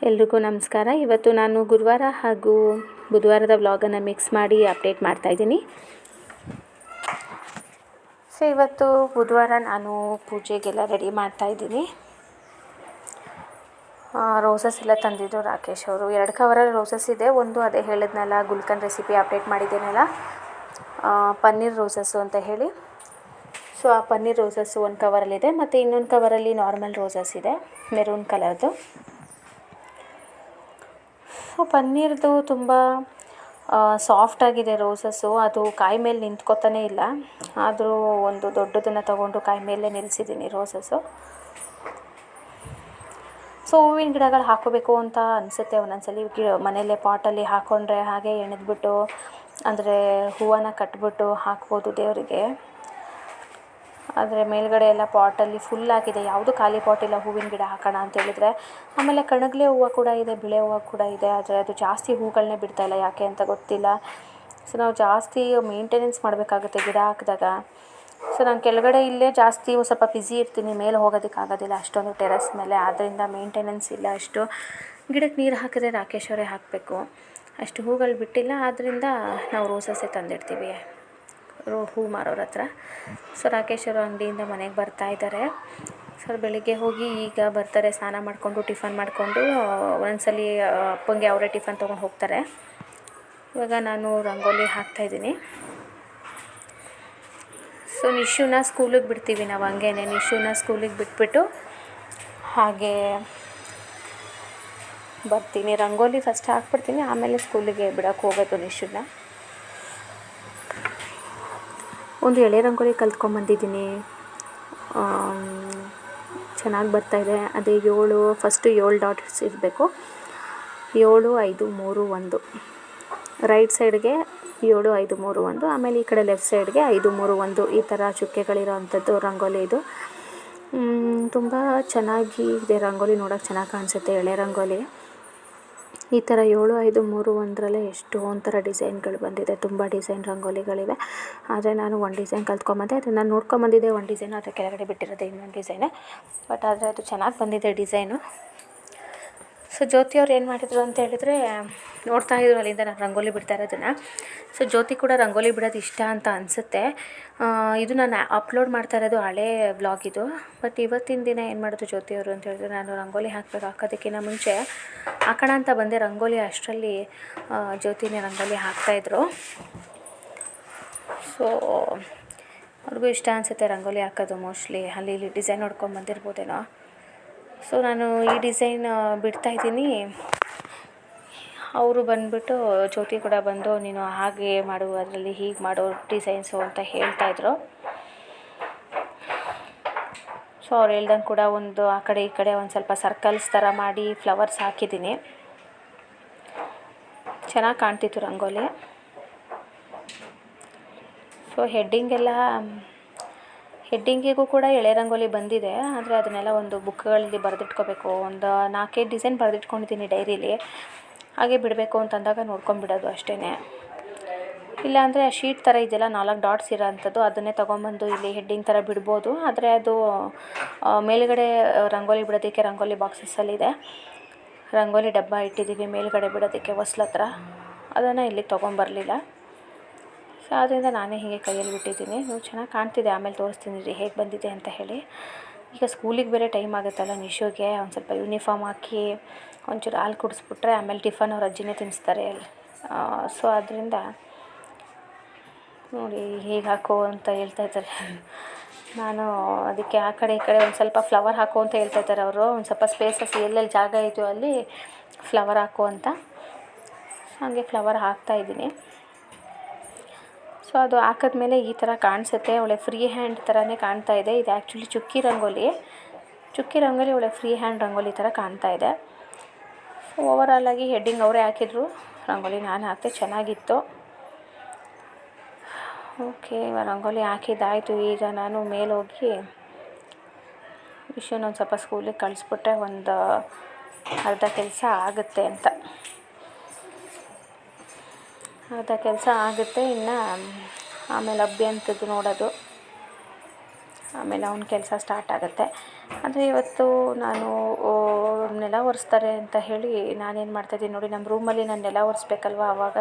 ಎಲ್ರಿಗೂ ನಮಸ್ಕಾರ. ಇವತ್ತು ನಾನು ಗುರುವಾರ ಹಾಗೂ ಬುಧವಾರದ ವ್ಲಾಗನ್ನು ಮಿಕ್ಸ್ ಮಾಡಿ ಅಪ್ಡೇಟ್ ಮಾಡ್ತಾಯಿದ್ದೀನಿ. ಸೊ ಇವತ್ತು ಬುಧವಾರ ನಾನು ಪೂಜೆಗೆಲ್ಲ ರೆಡಿ ಮಾಡ್ತಾಯಿದ್ದೀನಿ. ರೋಸಸ್ ಎಲ್ಲ ತಂದಿದ್ದು ರಾಕೇಶ್ ಅವರು. 2 ಕವರಲ್ಲಿ ರೋಸಸ್ ಇದೆ. ಒಂದು ಅದೇ ಹೇಳಿದ್ನಲ್ಲ, ಗುಲ್ಕನ್ ರೆಸಿಪಿ ಅಪ್ಡೇಟ್ ಮಾಡಿದ್ದೇನಲ್ಲ, ಪನ್ನೀರ್ ರೋಸಸ್ಸು ಅಂತ ಹೇಳಿ. ಸೊ ಆ ಪನ್ನೀರ್ ರೋಸಸ್ಸು ಒಂದು ಕವರಲ್ಲಿದೆ, ಮತ್ತು ಇನ್ನೊಂದು ಕವರಲ್ಲಿ ನಾರ್ಮಲ್ ರೋಸಸ್ ಇದೆ, ಮೆರೂನ್ ಕಲರ್ದು. ಸೊ ಪನ್ನೀರ್ದು ತುಂಬ ಸಾಫ್ಟಾಗಿದೆ ರೋಸಸ್ಸು. ಅದು ಕಾಯಿ ಮೇಲೆ ನಿಂತ್ಕೋತಾನೇ ಇಲ್ಲ. ಆದರೂ ಒಂದು ದೊಡ್ಡದನ್ನು ತೊಗೊಂಡು ಕಾಯಿ ಮೇಲೆ ನಿಲ್ಲಿಸಿದ್ದೀನಿ ರೋಸಸ್ಸು. ಸೊ ಹೂವಿನ ಗಿಡಗಳು ಹಾಕೋಬೇಕು ಅಂತ ಅನಿಸುತ್ತೆ ಒಂದೊಂದ್ಸಲಿ. ಮನೆಯಲ್ಲೇ ಪಾಟಲ್ಲಿ ಹಾಕ್ಕೊಂಡ್ರೆ ಹಾಗೆ ಎಣೆದ್ಬಿಟ್ಟು, ಅಂದರೆ ಹೂವನ್ನು ಕಟ್ಬಿಟ್ಟು ಹಾಕ್ಬೋದು ದೇವರಿಗೆ. ಆದರೆ ಮೇಲ್ಗಡೆ ಎಲ್ಲ ಪಾಟಲ್ಲಿ ಫುಲ್ಲಾಗಿದೆ, ಯಾವುದು ಖಾಲಿ ಪಾಟ್ ಇಲ್ಲ ಹೂವಿನ ಗಿಡ ಹಾಕೋಣ ಅಂತ ಹೇಳಿದರೆ. ಆಮೇಲೆ ಕಣಗಲೆ ಹೂವು ಕೂಡ ಇದೆ, ಬಿಳೆ ಹೂವು ಕೂಡ ಇದೆ. ಆದರೆ ಅದು ಜಾಸ್ತಿ ಹೂಗಳನ್ನೇ ಬಿಡ್ತಾಯಿಲ್ಲ, ಯಾಕೆ ಅಂತ ಗೊತ್ತಿಲ್ಲ. ಸೊ ನಾವು ಜಾಸ್ತಿ ಮೇಂಟೆನೆನ್ಸ್ ಮಾಡಬೇಕಾಗುತ್ತೆ ಗಿಡ ಹಾಕಿದಾಗ. ಸೊ ನಾನು ಕೆಳಗಡೆ ಇಲ್ಲೇ ಜಾಸ್ತಿ ಸ್ವಲ್ಪ ಬ್ಯುಸಿ ಇರ್ತೀನಿ, ಮೇಲೆ ಹೋಗೋದಕ್ಕಾಗೋದಿಲ್ಲ ಅಷ್ಟೊಂದು ಟೆರೆಸ್ ಮೇಲೆ. ಆದ್ದರಿಂದ ಮೇಂಟೆನೆನ್ಸ್ ಇಲ್ಲ ಅಷ್ಟು. ಗಿಡಕ್ಕೆ ನೀರು ಹಾಕಿದ್ರೆ ರಾಕೇಶ್ ಅವರೇ ಹಾಕಬೇಕು, ಅಷ್ಟು ಹೂಗಳು ಬಿಟ್ಟಿಲ್ಲ. ಆದ್ದರಿಂದ ನಾವು ರೋಸಸ್ಸೇ ತಂದಿಡ್ತೀವಿ ಹೂ ಮಾರೋರ ಹತ್ರ. ಸೊ ರಾಕೇಶ್ ಅವರು ಅಂಗಡಿಯಿಂದ ಮನೆಗೆ ಬರ್ತಾಯಿದ್ದಾರೆ. ಸೊ ಬೆಳಿಗ್ಗೆ ಹೋಗಿ ಈಗ ಬರ್ತಾರೆ, ಸ್ನಾನ ಮಾಡಿಕೊಂಡು ಟಿಫನ್ ಮಾಡಿಕೊಂಡು. ಒಂದೊಂದ್ಸಲಿ ಅಪ್ಪಂಗೆ ಅವರೇ ಟಿಫನ್ ತೊಗೊಂಡು ಹೋಗ್ತಾರೆ. ಇವಾಗ ನಾನು ರಂಗೋಲಿ ಹಾಕ್ತಾಯಿದ್ದೀನಿ. ಸೊ ನಿಶುನ ಸ್ಕೂಲಿಗೆ ಬಿಡ್ತೀವಿ ನಾವು, ಹಂಗೇನೆ ನಿಶುನ ಸ್ಕೂಲಿಗೆ ಬಿಟ್ಬಿಟ್ಟು ಹಾಗೆ ಬರ್ತೀನಿ. ರಂಗೋಲಿ ಫಸ್ಟ್ ಹಾಕ್ಬಿಡ್ತೀನಿ, ಆಮೇಲೆ ಸ್ಕೂಲಿಗೆ ಬಿಡೋಕ್ಕೆ ಹೋಗೋದು ನಿಶುನ. ಒಂದು ಎಳೆ ರಂಗೋಲಿ ಕಲ್ತ್ಕೊಂಬಂದಿದ್ದೀನಿ, ಚೆನ್ನಾಗಿ ಬರ್ತಾಯಿದೆ. ಅದೇ ಫಸ್ಟು 7 ಡಾಟ್ಸ್ ಇರಬೇಕು. 7 5 3 1, ರೈಟ್ ಸೈಡ್ಗೆ 7 5 3 1, ಆಮೇಲೆ ಈ ಕಡೆ ಲೆಫ್ಟ್ ಸೈಡ್ಗೆ 5 3 1, ಈ ಥರ ಚುಕ್ಕೆಗಳಿರೋ ಅಂಥದ್ದು ರಂಗೋಲಿ ಇದು. ತುಂಬ ಚೆನ್ನಾಗಿ ಇದೆ ರಂಗೋಲಿ, ನೋಡೋಕ್ಕೆ ಚೆನ್ನಾಗಿ ಕಾಣಿಸುತ್ತೆ ಎಳೆ ರಂಗೋಲಿ. ಈ ಥರ 7 5 3 1 ಎಷ್ಟು ಒಂಥರ ಡಿಸೈನ್ಗಳು ಬಂದಿದೆ, ತುಂಬ ಡಿಸೈನ್ ರಂಗೋಲಿಗಳಿವೆ. ಆದರೆ ನಾನು ಒಂದು ಡಿಸೈನ್ ಕಲ್ತ್ಕೊಂಬಂದೆ, ಅದನ್ನು ನಾನು ನೋಡ್ಕೊಂಬಂದಿದ್ದೆ ಒಂದು ಡಿಸೈನು, ಅದರ ಕೆಳಗಡೆ ಬಿಟ್ಟಿರೋದು ಇನ್ನೊಂದು ಡಿಸೈನೇ. ಬಟ್ ಆದರೆ ಅದು ಚೆನ್ನಾಗಿ ಬಂದಿದೆ ಡಿಸೈನು. ಸೊ ಜ್ಯೋತಿ ಅವ್ರು ಏನು ಮಾಡಿದ್ರು ಅಂತ ಹೇಳಿದರೆ, ನೋಡ್ತಾಯಿದ್ರು ಅಲ್ಲಿಂದ ನಾನು ರಂಗೋಲಿ ಬಿಡ್ತಾ ಇರೋದನ್ನು. ಸೊ ಜ್ಯೋತಿ ಕೂಡ ರಂಗೋಲಿ ಬಿಡೋದು ಇಷ್ಟ ಅಂತ ಅನಿಸುತ್ತೆ. ಇದು ನಾನು ಅಪ್ಲೋಡ್ ಮಾಡ್ತಾ ಇರೋದು ಹಳೇ ವ್ಲಾಗ್ ಇದು. ಬಟ್ ಇವತ್ತಿನ ದಿನ ಏನು ಮಾಡಿದ್ರು ಜ್ಯೋತಿಯವರು ಅಂತ ಹೇಳಿದ್ರೆ, ನಾನು ರಂಗೋಲಿ ಹಾಕೋದಕ್ಕಿಂತ ಮುಂಚೆ ಹಾಕೋಣ ಅಂತ ಬಂದೆ ರಂಗೋಲಿ, ಅಷ್ಟರಲ್ಲಿ ಜ್ಯೋತಿನೇ ರಂಗೋಲಿ ಹಾಕ್ತಾಯಿದ್ರು. ಸೊ ಅವ್ರಿಗೂ ಇಷ್ಟ ಅನಿಸುತ್ತೆ ರಂಗೋಲಿ ಹಾಕೋದು. ಮೋಸ್ಟ್ಲಿ ಅಲ್ಲಿ ಇಲ್ಲಿ ಡಿಸೈನ್ ನೋಡ್ಕೊಂಡು ಬಂದಿರ್ಬೋದೇನೋ. ಸೊ ನಾನು ಈ ಡಿಸೈನ್ ಬಿಡ್ತಾಯಿದ್ದೀನಿ. ಅವರು ಬಂದುಬಿಟ್ಟು, ಜ್ಯೋತಿ ಕೂಡ ಬಂದು, ನೀನು ಹಾಗೆ ಮಾಡು, ಅದರಲ್ಲಿ ಹೀಗೆ ಮಾಡೋ ಡಿಸೈನ್ಸು ಅಂತ ಹೇಳ್ತಾಯಿದ್ರು. ಸೊ ಅವ್ರು ಹೇಳ್ದಂಗೆ ಕೂಡ ಒಂದು ಆ ಕಡೆ ಈ ಕಡೆ ಒಂದು ಸ್ವಲ್ಪ ಸರ್ಕಲ್ಸ್ ಥರ ಮಾಡಿ ಫ್ಲವರ್ಸ್ ಹಾಕಿದ್ದೀನಿ. ಚೆನ್ನಾಗಿ ಕಾಣ್ತಿತ್ತು ರಂಗೋಲಿ. ಸೊ ಹೆಡ್ಡಿಂಗಿಗೂ ಕೂಡ ಎಳೆ ರಂಗೋಲಿ ಬಂದಿದೆ. ಆದರೆ ಅದನ್ನೆಲ್ಲ ಒಂದು ಬುಕ್ಗಳಲ್ಲಿ ಬರೆದಿಟ್ಕೋಬೇಕು. ಒಂದು 4-5 ಡಿಸೈನ್ ಬರೆದಿಟ್ಕೊಂಡಿದ್ದೀನಿ ಡೈರಿಲಿ. ಹಾಗೆ ಬಿಡಬೇಕು ಅಂತಂದಾಗ ನೋಡ್ಕೊಂಬಿಡೋದು ಅಷ್ಟೇ. ಇಲ್ಲಾಂದರೆ ಆ ಶೀಟ್ ಥರ ಇದೆಯಲ್ಲ 4 ಡಾಟ್ಸ್ ಇರೋ ಅಂಥದ್ದು, ಅದನ್ನೇ ತೊಗೊಂಬಂದು ಇಲ್ಲಿ ಹೆಡ್ಡಿಂಗ್ ಥರ ಬಿಡ್ಬೋದು. ಆದರೆ ಅದು ಮೇಲುಗಡೆ ರಂಗೋಲಿ ಬಿಡೋದಕ್ಕೆ ರಂಗೋಲಿ ಬಾಕ್ಸಸ್ಸಲ್ಲಿದೆ, ರಂಗೋಲಿ ಡಬ್ಬ ಇಟ್ಟಿದ್ದೀವಿ ಮೇಲುಗಡೆ ಬಿಡೋದಕ್ಕೆ ಹೊಸ್ಲ ಹತ್ರ. ಅದನ್ನು ಇಲ್ಲಿಗೆ ತೊಗೊಂಬರಲಿಲ್ಲ. ಸೊ ಆದ್ದರಿಂದ ನಾನೇ ಹೀಗೆ ಕೈಯಲ್ಲಿ ಬಿಟ್ಟಿದ್ದೀನಿ. ನೀವು ಚೆನ್ನಾಗಿ ಕಾಣ್ತಿದೆ, ಆಮೇಲೆ ತೋರಿಸ್ತೀನಿ ರೀ ಹೇಗೆ ಬಂದಿದೆ ಅಂತ ಹೇಳಿ. ಈಗ ಸ್ಕೂಲಿಗೆ ಬೇರೆ ಟೈಮ್ ಆಗುತ್ತಲ್ಲ ನಿಶುಗೆ, ಒಂದು ಸ್ವಲ್ಪ ಯೂನಿಫಾರ್ಮ್ ಹಾಕಿ ಒಂಚೂರು ಹಾಲು ಕುಡಿಸ್ಬಿಟ್ರೆ ಆಮೇಲೆ ಟಿಫನ್ ಅವ್ರ ಅಜ್ಜಿನೇ ತಿನ್ನಿಸ್ತಾರೆ ಅಲ್ಲಿ. ಸೊ ಅದರಿಂದ ನೋಡಿ ಹೀಗೆ ಹಾಕು ಅಂತ ಹೇಳ್ತಾಯಿದ್ದಾರೆ. ನಾನು ಅದಕ್ಕೆ ಆ ಕಡೆ ಈ ಕಡೆ ಒಂದು ಸ್ವಲ್ಪ ಫ್ಲವರ್ ಹಾಕು ಅಂತ ಹೇಳ್ತಾಯಿದ್ದಾರೆ ಅವರು. ಒಂದು ಸ್ವಲ್ಪ ಸ್ಪೇಸಸ್ ಎಲ್ಲೆಲ್ಲಿ ಜಾಗ ಇದೆಯೋ ಅಲ್ಲಿ ಫ್ಲವರ್ ಹಾಕು ಅಂತ. ಹಾಗೆ ಫ್ಲವರ್ ಹಾಕ್ತಾಯಿದ್ದೀನಿ. ಸೊ ಅದು ಹಾಕಿದ್ಮೇಲೆ ಈ ಥರ ಕಾಣಿಸುತ್ತೆ, ಒಳ್ಳೆ ಫ್ರೀ ಹ್ಯಾಂಡ್ ಥರನೇ ಕಾಣ್ತಾ ಇದೆ. ಇದು ಆ್ಯಕ್ಚುಲಿ ಚುಕ್ಕಿ ರಂಗೋಲಿ ಒಳ್ಳೆ ಫ್ರೀ ಹ್ಯಾಂಡ್ ರಂಗೋಲಿ ಥರ ಕಾಣ್ತಾ ಇದೆ. ಸೊ ಓವರಾಲಾಗಿ ಹೆಡ್ಡಿಂಗ್ ಅವರೇ ಹಾಕಿದ್ರು, ರಂಗೋಲಿ ನಾನು ಹಾಕಿದೆ, ಚೆನ್ನಾಗಿತ್ತು. ಓಕೆ, ರಂಗೋಲಿ ಹಾಕಿದ್ದಾಯಿತು. ಈಗ ನಾನು ಮೇಲೋಗಿ ವಿಷಯನ ಒಂದು ಸ್ವಲ್ಪ ಸ್ಕೂಲಿಗೆ ಕಳಿಸ್ಬಿಟ್ರೆ ಒಂದು ಅರ್ಧ ಕೆಲಸ ಆಗುತ್ತೆ ಅಂತ. ಇನ್ನು ಆಮೇಲೆ ಅಭ್ಯಂತದ್ದು ನೋಡೋದು, ಆಮೇಲೆ ಅವ್ನ ಕೆಲಸ ಸ್ಟಾರ್ಟ್ ಆಗುತ್ತೆ. ಆದರೆ ಇವತ್ತು ನಾನು ನೆಲ ಒರೆಸ್ತಾರೆ ಅಂತ ಹೇಳಿ ನಾನೇನು ಮಾಡ್ತಾಯಿದ್ದೀನಿ ನೋಡಿ, ನಮ್ಮ ರೂಮಲ್ಲಿ ನಾನು ನೆಲ ಒರೆಸ್ಬೇಕಲ್ವ, ಆವಾಗ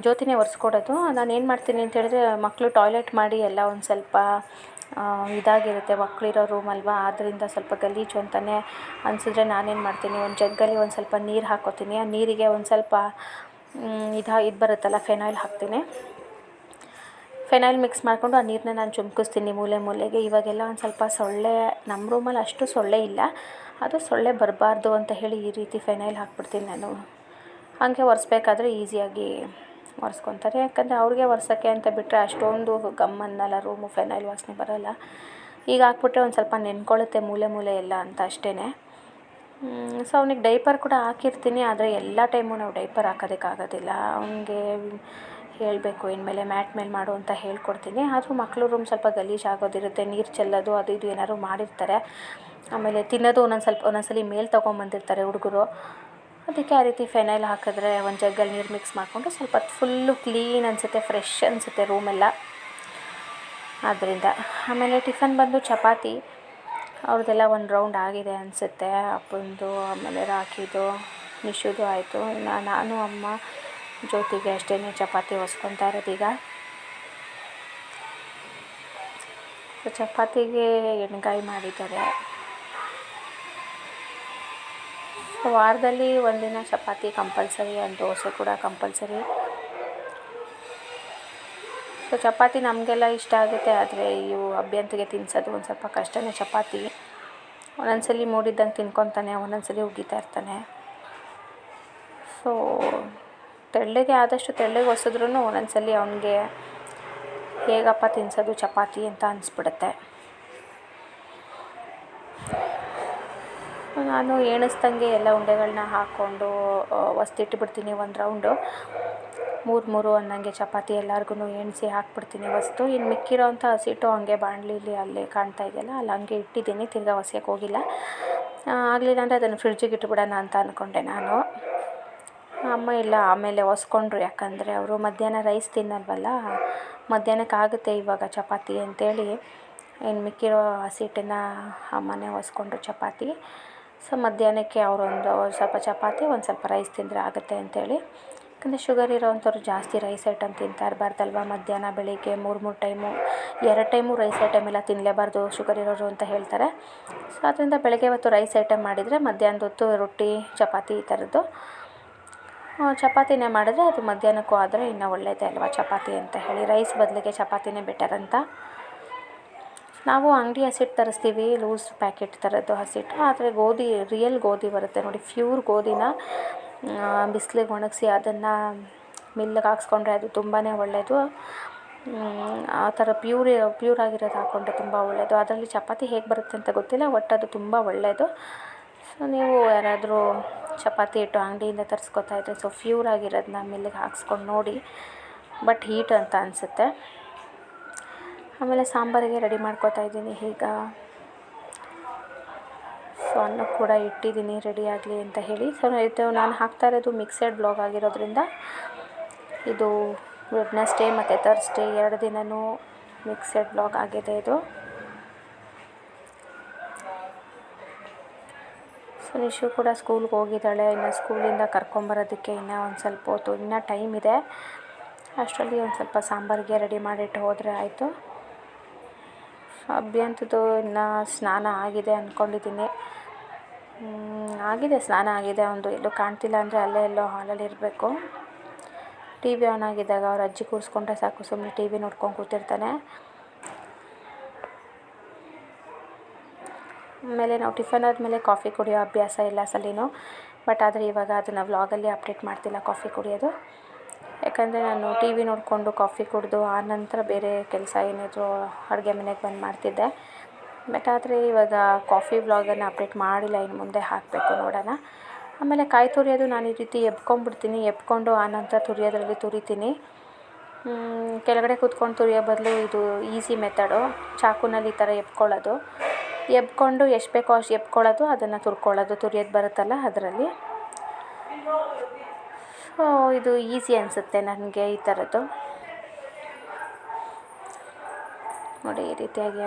ಜ್ಯೋತಿನೇ ಒರೆಸ್ಕೊಡೋದು. ನಾನು ಏನು ಮಾಡ್ತೀನಿ ಅಂತ ಹೇಳಿದ್ರೆ, ಮಕ್ಕಳು ಟಾಯ್ಲೆಟ್ ಮಾಡಿ ಎಲ್ಲ ಒಂದು ಸ್ವಲ್ಪ ಇದಾಗಿರುತ್ತೆ, ಮಕ್ಕಳಿರೋ ರೂಮ್ ಅಲ್ವಾ, ಆದ್ದರಿಂದ ಸ್ವಲ್ಪ ಗಲೀಜು ಅಂತಲೇ ಅನಿಸಿದ್ರೆ ನಾನೇನು ಮಾಡ್ತೀನಿ, ಒಂದು ಜಗ್ಗಲ್ಲಿ ಒಂದು ಸ್ವಲ್ಪ ನೀರು ಹಾಕ್ಕೋತೀನಿ. ಆ ನೀರಿಗೆ ಒಂದು ಸ್ವಲ್ಪ ಇದು ಬರುತ್ತಲ್ಲ, ಫೆನೈಲ್ ಹಾಕ್ತೀನಿ. ಫೆನೈಲ್ ಮಿಕ್ಸ್ ಮಾಡಿಕೊಂಡು ಆ ನೀರನ್ನ ನಾನು ಚಿಮ್ಕಿಸ್ತೀನಿ ಮೂಲೆಗೆ. ಇವಾಗೆಲ್ಲ ಒಂದು ಸ್ವಲ್ಪ ಸೊಳ್ಳೆ, ನಮ್ಮ ರೂಮಲ್ಲಿ ಅಷ್ಟು ಸೊಳ್ಳೆ ಇಲ್ಲ, ಅದು ಸೊಳ್ಳೆ ಬರಬಾರ್ದು ಅಂತ ಹೇಳಿ ಈ ರೀತಿ ಫೆನೈಲ್ ಹಾಕ್ಬಿಡ್ತೀನಿ ನಾನು. ಹಾಗೆ ಒರೆಸ್ಬೇಕಾದ್ರೆ ಈಸಿಯಾಗಿ ಒರೆಸ್ಕೊತಾರೆ, ಯಾಕಂದರೆ ಅವ್ರಿಗೆ ಒರೆಸೋಕ್ಕೆ ಅಂತ ಬಿಟ್ಟರೆ ಅಷ್ಟೊಂದು ಗಮ್ ಅನ್ನಲ್ಲ ರೂಮು, ಫೆನೈಲ್ ವಾಸನೆ ಬರೋಲ್ಲ. ಈಗ ಹಾಕ್ಬಿಟ್ರೆ ಒಂದು ಸ್ವಲ್ಪ ನೆನ್ಕೊಳ್ಳುತ್ತೆ ಮೂಲೆ ಎಲ್ಲ ಅಂತ ಅಷ್ಟೇ. ಸೊ ಅವನಿಗೆ ಡೈಪರ್ ಕೂಡ ಹಾಕಿರ್ತೀನಿ, ಆದರೆ ಎಲ್ಲ ಟೈಮು ನಾವು ಡೈಪರ್ ಹಾಕೋದಕ್ಕಾಗೋದಿಲ್ಲ. ಅವನಿಗೆ ಹೇಳಬೇಕು ಇನ್ಮೇಲೆ ಮ್ಯಾಟ್ ಮೇಲೆ ಮಾಡು ಅಂತ ಹೇಳ್ಕೊಡ್ತೀನಿ. ಆದರೂ ಮಕ್ಕಳು ರೂಮ್ ಸ್ವಲ್ಪ ಗಲೀಜು ಆಗೋದಿರುತ್ತೆ, ನೀರು ಚೆಲ್ಲೋದು ಅದು ಇದು ಏನಾದ್ರು ಮಾಡಿರ್ತಾರೆ. ಆಮೇಲೆ ತಿನ್ನೋದು ಒಂದೊಂದ್ಸಲಿ ಮೇಲೆ ತೊಗೊಂಬಂದಿರ್ತಾರೆ ಹುಡುಗರು. ಅದಕ್ಕೆ ಆ ರೀತಿ ಫೆನೈಲ್ ಹಾಕಿದ್ರೆ ಒಂದು ಜಗ್ಗಲ್ಲಿ ನೀರು ಮಿಕ್ಸ್ ಮಾಡಿಕೊಂಡು ಸ್ವಲ್ಪ ಫುಲ್ಲು ಕ್ಲೀನ್ ಅನಿಸುತ್ತೆ, ಫ್ರೆಶ್ ಅನಿಸುತ್ತೆ ರೂಮೆಲ್ಲ. ಆದ್ದರಿಂದ ಆಮೇಲೆ ಟಿಫನ್ ಬಂದು ಚಪಾತಿ, ಅವ್ರದ್ದೆಲ್ಲ ಒಂದು ರೌಂಡ್ ಆಗಿದೆ ಅನಿಸುತ್ತೆ. ಅಪ್ಪಂದು, ಆಮೇಲೆ ರಾಖಿದು, ನಿಶುದು ಆಯಿತು. ನಾನು ಅಮ್ಮ ಜ್ಯೋತಿಗೆ ಅಷ್ಟೇ ಚಪಾತಿ ಹೊಸ್ಕೊತಾ ಇರೋದೀಗ. ಚಪಾತಿಗೆ ಎಣ್ಗಾಯಿ ಮಾಡಿದ್ದಾರೆ. ವಾರದಲ್ಲಿ ಒಂದಿನ ಚಪಾತಿ ಕಂಪಲ್ಸರಿ, ಒಂದು ದೋಸೆ ಕೂಡ ಕಂಪಲ್ಸರಿ. ಸೊ ಚಪಾತಿ ನಮಗೆಲ್ಲ ಇಷ್ಟ ಆಗುತ್ತೆ, ಆದರೆ ಇವು ಅಭ್ಯಂತಿಗೆ ತಿನ್ನಿಸೋದು ಒಂದು ಸ್ವಲ್ಪ ಕಷ್ಟನೇ. ಚಪಾತಿ ಒಂದೊಂದ್ಸಲಿ ಮೂಡಿದ್ದಂಗೆ ತಿನ್ಕೊತಾನೆ, ಒಂದೊಂದ್ಸಲಿ ಉಗಿತಾ ಇರ್ತಾನೆ. ಸೊ ತೆಳ್ಳಗೆ ಆದಷ್ಟು ತೆಳ್ಳಗೆ ಹೊಸಿದ್ರೂ ಒಂದೊಂದ್ಸಲಿ ಅವನಿಗೆ ಹೇಗಪ್ಪ ತಿನ್ನಿಸೋದು ಚಪಾತಿ ಅಂತ ಅನಿಸ್ಬಿಡುತ್ತೆ. ನಾನು ಎಣಿಸ್ದಂಗೆ ಎಲ್ಲ ಉಂಡೆಗಳನ್ನ ಹಾಕ್ಕೊಂಡು ಹೊಸ್ತಿಟ್ಬಿಡ್ತೀನಿ. ಒಂದು ರೌಂಡು 3 ಅನ್ನಂಗೆ ಚಪಾತಿ ಎಲ್ಲರಿಗೂ ಎಣಿಸಿ ಹಾಕ್ಬಿಡ್ತೀನಿ ಹೊಸ್ತು. ಇನ್ನು ಮಿಕ್ಕಿರೋ ಅಂಥ ಹಸಿಟ್ಟು ಹಂಗೆ ಬಾಣಲಿಲಿ ಅಲ್ಲೇ ಕಾಣ್ತಾ ಇದೆಯಲ್ಲ, ಅಲ್ಲಿ ಹಂಗೆ ಇಟ್ಟಿದ್ದೀನಿ, ತಿರ್ಗಾ ಹೊಸ್ಯಕ್ಕೆ ಹೋಗಿಲ್ಲ. ಆಗಲಿಲ್ಲ ಅಂದರೆ ಅದನ್ನು ಫ್ರಿಡ್ಜಿಗೆ ಇಟ್ಬಿಡೋಣ ಅಂತ ಅಂದ್ಕೊಂಡೆ ನಾನು. ಅಮ್ಮ ಇಲ್ಲ, ಆಮೇಲೆ ಹೊಸ್ಕೊಂಡ್ರು, ಯಾಕಂದರೆ ಅವರು ಮಧ್ಯಾಹ್ನ ರೈಸ್ ತಿನ್ನಲ್ವಲ್ಲ, ಮಧ್ಯಾಹ್ನಕ್ಕೆ ಆಗುತ್ತೆ ಇವಾಗ ಚಪಾತಿ ಅಂತೇಳಿ ಇನ್ನು ಮಿಕ್ಕಿರೋ ಹಸಿಟ್ಟನ್ನು ಅಮ್ಮನೇ ಹೊಸ್ಕೊಂಡ್ರು ಚಪಾತಿ. ಸೊ ಮಧ್ಯಾಹ್ನಕ್ಕೆ ಅವರೊಂದು ಸ್ವಲ್ಪ ಚಪಾತಿ, ಒಂದು ಸ್ವಲ್ಪ ರೈಸ್ ತಿಂದರೆ ಆಗುತ್ತೆ ಅಂತೇಳಿ. ಯಾಕಂದರೆ ಶುಗರ್ ಇರೋವಂಥವ್ರು ಜಾಸ್ತಿ ರೈಸ್ ಐಟಮ್ ತಿಂತಾ ಇರಬಾರ್ದಲ್ವ, ಮಧ್ಯಾಹ್ನ ಬೆಳಿಗ್ಗೆ 3 ಟೈಮು, 2 ಟೈಮು ರೈಸ್ ಐಟಮ್ ಎಲ್ಲ ತಿನ್ನಲೇಬಾರ್ದು ಶುಗರ್ ಇರೋರು ಅಂತ ಹೇಳ್ತಾರೆ. ಸೊ ಅದರಿಂದ ಬೆಳಗ್ಗೆ ಹೊತ್ತು ರೈಸ್ ಐಟಮ್ ಮಾಡಿದರೆ ಮಧ್ಯಾಹ್ನದ ಹೊತ್ತು ರೊಟ್ಟಿ ಚಪಾತಿ ಈ ಥರದ್ದು ಚಪಾತಿನೇ ಮಾಡಿದ್ರೆ ಅದು ಮಧ್ಯಾಹ್ನಕ್ಕೂ ಆದರೆ ಇನ್ನೂ ಒಳ್ಳೆಯದೇ ಅಲ್ವಾ ಚಪಾತಿ ಅಂತ ಹೇಳಿ, ರೈಸ್ ಬದಲಿಗೆ ಚಪಾತಿನೇ ಬೆಟರ್ ಅಂತ. ನಾವು ಅಂಗಡಿ ಹಸಿಟ್ಟು ತರಿಸ್ತೀವಿ, ಲೂಸ್ ಪ್ಯಾಕೆಟ್ ಥರದ್ದು ಹಸಿಟ್ಟು. ಆದರೆ ರಿಯಲ್ ಗೋಧಿ ಬರುತ್ತೆ ನೋಡಿ, ಪ್ಯೂರ್ ಗೋಧಿನ ಬಿಸಿಲಿಗೆ ಒಣಗಿಸಿ ಅದನ್ನು ಮಿಲ್ಲಿಗೆ ಹಾಕ್ಸ್ಕೊಂಡ್ರೆ ಅದು ತುಂಬಾ ಒಳ್ಳೆಯದು. ಆ ಥರ ಪ್ಯೂರ್ ಆಗಿರೋದು ಹಾಕ್ಕೊಂಡ್ರೆ ತುಂಬ ಒಳ್ಳೆಯದು. ಅದರಲ್ಲಿ ಚಪಾತಿ ಹೇಗೆ ಬರುತ್ತೆ ಅಂತ ಗೊತ್ತಿಲ್ಲ, ಒಟ್ಟು ಅದು ತುಂಬ ಒಳ್ಳೆಯದು. ಸೊ ನೀವು ಯಾರಾದರೂ ಚಪಾತಿ ಹಿಟ್ಟು ಅಂಗಡಿಯಿಂದ ತರಿಸ್ಕೊತಾ ಇದ್ದರೆ ಸೊ ಪ್ಯೂರ್ ಆಗಿರೋದನ್ನ ಮಿಲ್ಲಿಗೆ ಹಾಕ್ಸ್ಕೊಂಡು ನೋಡಿ, ಬಟ್ ಹೀಟ್ ಅಂತ ಅನಿಸುತ್ತೆ. ಆಮೇಲೆ ಸಾಂಬಾರಿಗೆ ರೆಡಿ ಮಾಡ್ಕೊತಾ ಇದ್ದೀನಿ ಈಗ. ಸೊ ಅನ್ನ ಕೂಡ ಇಟ್ಟಿದ್ದೀನಿ ರೆಡಿ ಆಗಲಿ ಅಂತ ಹೇಳಿ. ಸೊ ಇದು ನಾನು ಹಾಕ್ತಾ ಇರೋದು ಮಿಕ್ಸೆಡ್ ಬ್ಲಾಗ್ ಆಗಿರೋದ್ರಿಂದ ಇದು ವೆಡ್ನೆಸ್ಡೇ ಮತ್ತು ಥರ್ಸ್ಡೇ 2 ದಿನವೂ ಮಿಕ್ಸೆಡ್ ಬ್ಲಾಗ್ ಆಗಿದೆ ಇದು. ಸೊ ನಿಶು ಕೂಡ ಸ್ಕೂಲ್ಗೆ ಹೋಗಿದ್ದಾಳೆ, ಇನ್ನು ಸ್ಕೂಲಿಂದ ಕರ್ಕೊಂಬರೋದಕ್ಕೆ ಇನ್ನೂ ಒಂದು ಸ್ವಲ್ಪ ಹೊತ್ತು, ಇನ್ನೂ ಟೈಮ್ ಇದೆ. ಅಷ್ಟರಲ್ಲಿ ಒಂದು ಸ್ವಲ್ಪ ಸಾಂಬಾರಿಗೆ ರೆಡಿ ಮಾಡಿಟ್ಟು ಹೋದರೆ ಆಯಿತು. ಅಭ್ಯಂತದ್ದು ಇನ್ನು ಸ್ನಾನ ಆಗಿದೆ ಅಂದ್ಕೊಂಡಿದ್ದೀನಿ. ಆಗಿದೆ, ಸ್ನಾನ ಆಗಿದೆ. ಒಂದು ಎಲ್ಲೂ ಕಾಣ್ತಿಲ್ಲ ಅಂದರೆ ಅಲ್ಲೇ ಎಲ್ಲೋ ಹಾಲಲ್ಲಿ ಇರಬೇಕು. ಟಿ ವಿ ಆನ್ ಆಗಿದ್ದಾಗ ಅವ್ರ ಅಜ್ಜಿ ಕೂರಿಸ್ಕೊಂಡ್ರೆ ಸಾಕು, ಸುಮ್ಮನೆ ಟಿ ವಿ ನೋಡ್ಕೊಂಡು ಕೂತಿರ್ತಾನೆ. ಆಮೇಲೆ ನಾವು ಟಿಫನ್ ಆದಮೇಲೆ ಕಾಫಿ ಕುಡಿಯೋ ಅಭ್ಯಾಸ ಇಲ್ಲ ಸಲಿನೂ, ಬಟ್ ಆದರೆ ಇವಾಗ ಅದನ್ನು ವ್ಲಾಗಲ್ಲಿ ಅಪ್ಡೇಟ್ ಮಾಡ್ತಿಲ್ಲ ಕಾಫಿ ಕುಡಿಯೋದು. ಯಾಕಂದರೆ ನಾನು ಟಿ ವಿ ನೋಡಿಕೊಂಡು ಕಾಫಿ ಕುಡಿದು ಆ ನಂತರ ಬೇರೆ ಕೆಲಸ ಏನಾದರೂ ಅಡುಗೆ ಮನೆಗೆ ಬಂದು ಮಾಡ್ತಿದ್ದೆ. ಬಟ್ ಆದರೆ ಇವಾಗ ಕಾಫಿ ವ್ಲಾಗನ್ನು ಅಪ್ಡೇಟ್ ಮಾಡಿಲ್ಲ, ಇನ್ನು ಮುಂದೆ ಹಾಕಬೇಕು, ನೋಡೋಣ. ಆಮೇಲೆ ಕಾಯಿ ತುರಿಯೋದು ನಾನು ಈ ರೀತಿ ಎಬ್ಕೊಂಡ್ಬಿಡ್ತೀನಿ, ಎಬ್ಕೊಂಡು ಆನಂತರ ತುರಿಯೋದ್ರಲ್ಲಿ ತುರಿತೀನಿ. ಕೆಳಗಡೆ ಕೂತ್ಕೊಂಡು ತುರಿಯೋ ಬದಲು ಇದು ಈಸಿ ಮೆಥಡು, ಚಾಕುನಲ್ಲಿ ಈ ಥರ ಎಬ್ಕೊಳ್ಳೋದು. ಎಬ್ಕೊಂಡು ಎಷ್ಟು ಬೇಕೋ ಅಷ್ಟು ಎಬ್ಕೊಳ್ಳೋದು, ಅದನ್ನು ತುರಿಯೋದು ಬರುತ್ತಲ್ಲ ಅದರಲ್ಲಿ. ಸೊ ಇದು ಈಸಿ ಅನಿಸುತ್ತೆ ನನಗೆ ಈ ಥರದ್ದು. ನೋಡಿ ಈ ರೀತಿಯಾಗಿ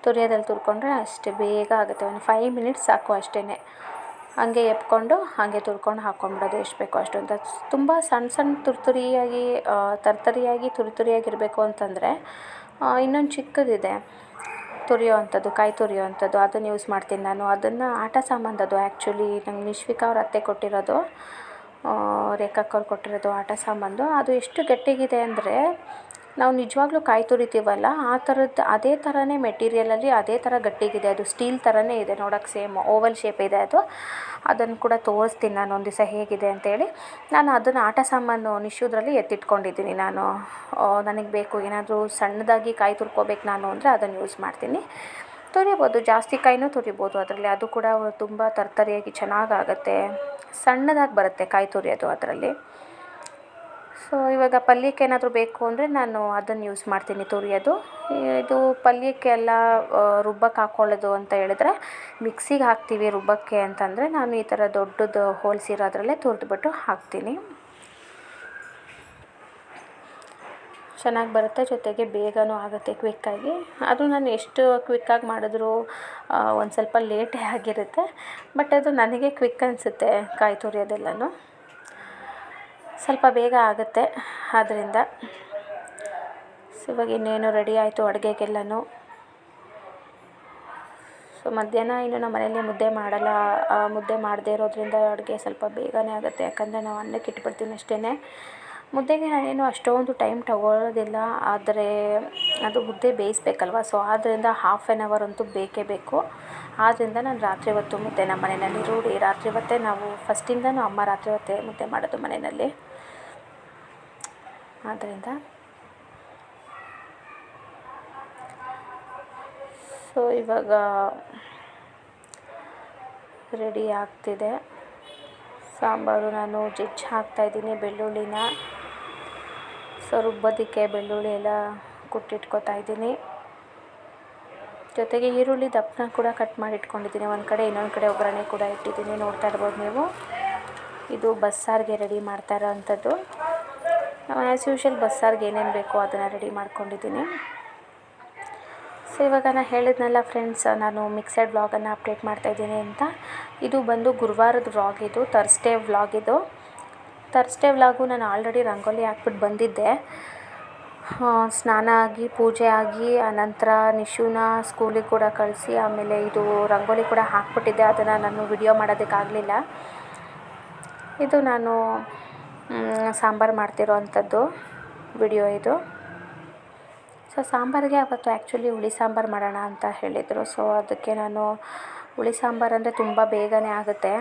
ತುರಿಯೋದಲ್ಲಿ ತುರ್ಕೊಂಡ್ರೆ ಅಷ್ಟೇ ಬೇಗ ಆಗುತ್ತೆ. ಒಂದು 5 ಮಿನಿಟ್ಸ್ ಸಾಕು ಅಷ್ಟೇ. ಹಂಗೆ ಎಪ್ಕೊಂಡು ಹಾಗೆ ತುರ್ಕೊಂಡು ಹಾಕ್ಕೊಂಬಿಡೋದು ಎಷ್ಟು ಬೇಕೋ ಅಷ್ಟು ಅಂತ. ತುಂಬ ಸಣ್ಣ ಸಣ್ಣ ತುರಿಯಾಗಿ ತರ್ತರಿಯಾಗಿ ತುರಿಯಾಗಿರಬೇಕು ಅಂತಂದರೆ ಇನ್ನೊಂದು ಚಿಕ್ಕದಿದೆ ತುರಿಯೋ ಅಂಥದ್ದು, ಕಾಯಿ ತುರಿಯೋ ಅಂಥದ್ದು, ಅದನ್ನು ಯೂಸ್ ಮಾಡ್ತೀನಿ ನಾನು. ಅದನ್ನು ಆಟ ಸಾಮಾನ್ದು ಅದು ಆ್ಯಕ್ಚುಲಿ ನಂಗೆ ನಿಶ್ವಿಕಾ ಅವ್ರ ಅತ್ತೆ ಕೊಟ್ಟಿರೋದು, ರೇಖಕ್ಕ ಅವ್ರು ಕೊಟ್ಟಿರೋದು ಆಟ ಸಾಮಾನ್ದು. ಅದು ಎಷ್ಟು ಗಟ್ಟಿಗಿದೆ ಅಂದರೆ ನಾವು ನಿಜವಾಗ್ಲೂ ಕಾಯಿ ತುರಿತೀವಲ್ಲ ಆ ಥರದ್ದು ಅದೇ ಥರನೇ ಮೆಟೀರಿಯಲಲ್ಲಿ ಅದೇ ಥರ ಗಟ್ಟಿಗಿದೆ. ಅದು ಸ್ಟೀಲ್ ಥರನೇ ಇದೆ ನೋಡೋಕ್ಕೆ, ಸೇಮ್ ಓವಲ್ ಶೇಪ್ ಇದೆ ಅದು. ಅದನ್ನು ಕೂಡ ತೋರಿಸ್ತೀನಿ ನಾನು ಒಂದು ದಿವಸ ಹೇಗಿದೆ ಅಂತೇಳಿ. ನಾನು ಅದನ್ನು ಆಟ ಸಾಮಾನು ನಿಶುದ್ರಲ್ಲಿ ಎತ್ತಿಟ್ಕೊಂಡಿದ್ದೀನಿ ನಾನು. ನನಗೆ ಬೇಕು ಏನಾದರೂ ಸಣ್ಣದಾಗಿ ಕಾಯಿ ತುರ್ಕೋಬೇಕು ನಾನು ಅಂದರೆ ಅದನ್ನು ಯೂಸ್ ಮಾಡ್ತೀನಿ. ತುರಿಬೋದು, ಜಾಸ್ತಿ ಕಾಯಿನೂ ತುರಿಬೋದು ಅದರಲ್ಲಿ. ಅದು ಕೂಡ ತುಂಬ ತರ್ತರಿಯಾಗಿ ಚೆನ್ನಾಗಾಗುತ್ತೆ. ಸಣ್ಣದಾಗಿ ಬರುತ್ತೆ ಕಾಯಿ ತುರಿಯೋದು ಅದರಲ್ಲಿ. ಸೊ ಇವಾಗ ಪಲ್ಯಕ್ಕೆ ಏನಾದರೂ ಬೇಕು ಅಂದರೆ ನಾನು ಅದನ್ನು ಯೂಸ್ ಮಾಡ್ತೀನಿ ತುರಿಯೋದು. ಇದು ಪಲ್ಯಕ್ಕೆಲ್ಲ ರುಬ್ಬಕ್ಕೆ ಹಾಕ್ಕೊಳ್ಳೋದು ಅಂತ ಹೇಳಿದ್ರೆ ಮಿಕ್ಸಿಗೆ ಹಾಕ್ತೀವಿ ರುಬ್ಬಕ್ಕೆ ಅಂತಂದರೆ ನಾನು ಈ ಥರ ದೊಡ್ಡದು ಹೋಲ್ಸ್ ಇರೋದ್ರಲ್ಲೇ ತುರಿದ್ಬಿಟ್ಟು ಹಾಕ್ತೀನಿ. ಚೆನ್ನಾಗಿ ಬರುತ್ತೆ, ಜೊತೆಗೆ ಬೇಗನೂ ಆಗುತ್ತೆ ಕ್ವಿಕ್ಕಾಗಿ. ಅದು ನಾನು ಎಷ್ಟು ಕ್ವಿಕ್ಕಾಗಿ ಮಾಡಿದ್ರೂ ಒಂದು ಸ್ವಲ್ಪ ಲೇಟೇ ಆಗಿರುತ್ತೆ. ಬಟ್ ಅದು ನನಗೆ ಕ್ವಿಕ್ ಅನಿಸುತ್ತೆ ಕಾಯಿ ತುರಿಯೋದೆಲ್ಲನೂ ಸ್ವಲ್ಪ ಬೇಗ ಆಗುತ್ತೆ ಆದ್ದರಿಂದ. ಸೊ ಇವಾಗ ಇನ್ನೇನು ರೆಡಿ ಆಯಿತು ಅಡುಗೆಗೆಲ್ಲನೂ. ಸೊ ಮಧ್ಯಾಹ್ನ ಇನ್ನು ನಮ್ಮ ಮನೇಲಿ ಮುದ್ದೆ ಮಾಡಲ್ಲ. ಮುದ್ದೆ ಮಾಡದೇ ಇರೋದ್ರಿಂದ ಅಡುಗೆ ಸ್ವಲ್ಪ ಬೇಗನೆ ಆಗುತ್ತೆ. ಯಾಕಂದರೆ ನಾವು ಅನ್ನಕ್ಕೆ ಇಟ್ಬಿಡ್ತೀನಿ ಅಷ್ಟೇ. ಮುದ್ದೆಗೆ ನಾನೇನು ಅಷ್ಟೊಂದು ಟೈಮ್ ತಗೊಳ್ಳೋದಿಲ್ಲ. ಆದರೆ ಅದು ಮುದ್ದೆ ಬೇಯಿಸ್ಬೇಕಲ್ವ, ಸೊ ಆದ್ದರಿಂದ 1/2 hour ಅಂತೂ ಬೇಕೇ ಬೇಕು. ಆದ್ದರಿಂದ ನಾನು ರಾತ್ರಿ ಹೊತ್ತು ಮುದ್ದೆ ನಮ್ಮ ಮನೆಯಲ್ಲಿ ರೂಢಿ. ರಾತ್ರಿ ಹೊತ್ತೇ ನಾವು ಫಸ್ಟಿಂದನೂ ಅಮ್ಮ ರಾತ್ರಿ ಹೊತ್ತೇ ಮುದ್ದೆ ಮಾಡೋದು ಮನೆಯಲ್ಲಿ. ಆದ್ದರಿಂದ ಸೊ ಇವಾಗ ರೆಡಿ ಆಗ್ತಿದೆ ಸಾಂಬಾರು. ನಾನು ಜಜ್ಜಿ ಹಾಕ್ತಾಯಿದ್ದೀನಿ ಬೆಳ್ಳುಳ್ಳಿನ. ಸೊ ರುಬ್ಬೋದಕ್ಕೆ ಬೆಳ್ಳುಳ್ಳಿ ಎಲ್ಲ ಕುಟ್ಟಿಟ್ಕೊತಾ ಇದ್ದೀನಿ. ಜೊತೆಗೆ ಈರುಳ್ಳಿ ದಪ್ಪನ ಕೂಡ ಕಟ್ ಮಾಡಿ ಇಟ್ಕೊಂಡಿದ್ದೀನಿ ಒಂದು ಕಡೆ. ಇನ್ನೊಂದು ಕಡೆ ಒಗ್ಗರಣೆ ಕೂಡ ಇಟ್ಟಿದ್ದೀನಿ, ನೋಡ್ತಾ ಇರ್ಬೋದು ನೀವು. ಇದು ಬಸ್ಸಾರಿಗೆ ರೆಡಿ ಮಾಡ್ತಾ ಇರೋ ಅಂಥದ್ದು. ಆ್ಯಸ್ ಯೂಶ್ವಲ್ ಬಸ್ಸಾರಿಗೆ ಏನೇನು ಬೇಕೋ ಅದನ್ನು ರೆಡಿ ಮಾಡ್ಕೊಂಡಿದ್ದೀನಿ. ಸೊ ಇವಾಗ ನಾನು ಹೇಳಿದ್ನಲ್ಲ ಫ್ರೆಂಡ್ಸ್, ನಾನು ಮಿಕ್ಸೆಡ್ ವ್ಲಾಗನ್ನು ಅಪ್ಡೇಟ್ ಮಾಡ್ತಾಯಿದ್ದೀನಿ ಅಂತ. ಇದು ಬಂದು ಗುರುವಾರದ ವ್ಲಾಗ್, ಇದು ಥರ್ಸ್ಡೇ ವ್ಲಾಗ್. ಇದು ಥರ್ಸ್ಡೇ ವ್ಲಾಗು ನಾನು ಆಲ್ರೆಡಿ ರಂಗೋಲಿ ಹಾಕ್ಬಿಟ್ಟು ಬಂದಿದ್ದೆ. ಸ್ನಾನ ಆಗಿ ಪೂಜೆ ಆಗಿ ಆನಂತರ ನಿಶುನ ಸ್ಕೂಲಿಗೆ ಕೂಡ ಕಳಿಸಿ ಆಮೇಲೆ ಇದು ರಂಗೋಲಿ ಕೂಡ ಹಾಕ್ಬಿಟ್ಟಿದ್ದೆ. ಅದನ್ನು ನಾನು ವಿಡಿಯೋ ಮಾಡೋದಕ್ಕಾಗಲಿಲ್ಲ. ಇದು ನಾನು ಸಾಂಬಾರು ಮಾಡ್ತಿರೋ ಅಂಥದ್ದು ವಿಡಿಯೋ ಇದು. ಸೊ ಸಾಂಬಾರಿಗೆ ಅವತ್ತು ಆ್ಯಕ್ಚುಲಿ ಹುಳಿ ಸಾಂಬಾರು ಮಾಡೋಣ ಅಂತ ಹೇಳಿದರು. ಸೊ ಅದಕ್ಕೆ ನಾನು ಹುಳಿ ಸಾಂಬಾರು ಅಂದರೆ ತುಂಬ ಬೇಗನೆ ಆಗುತ್ತೆ.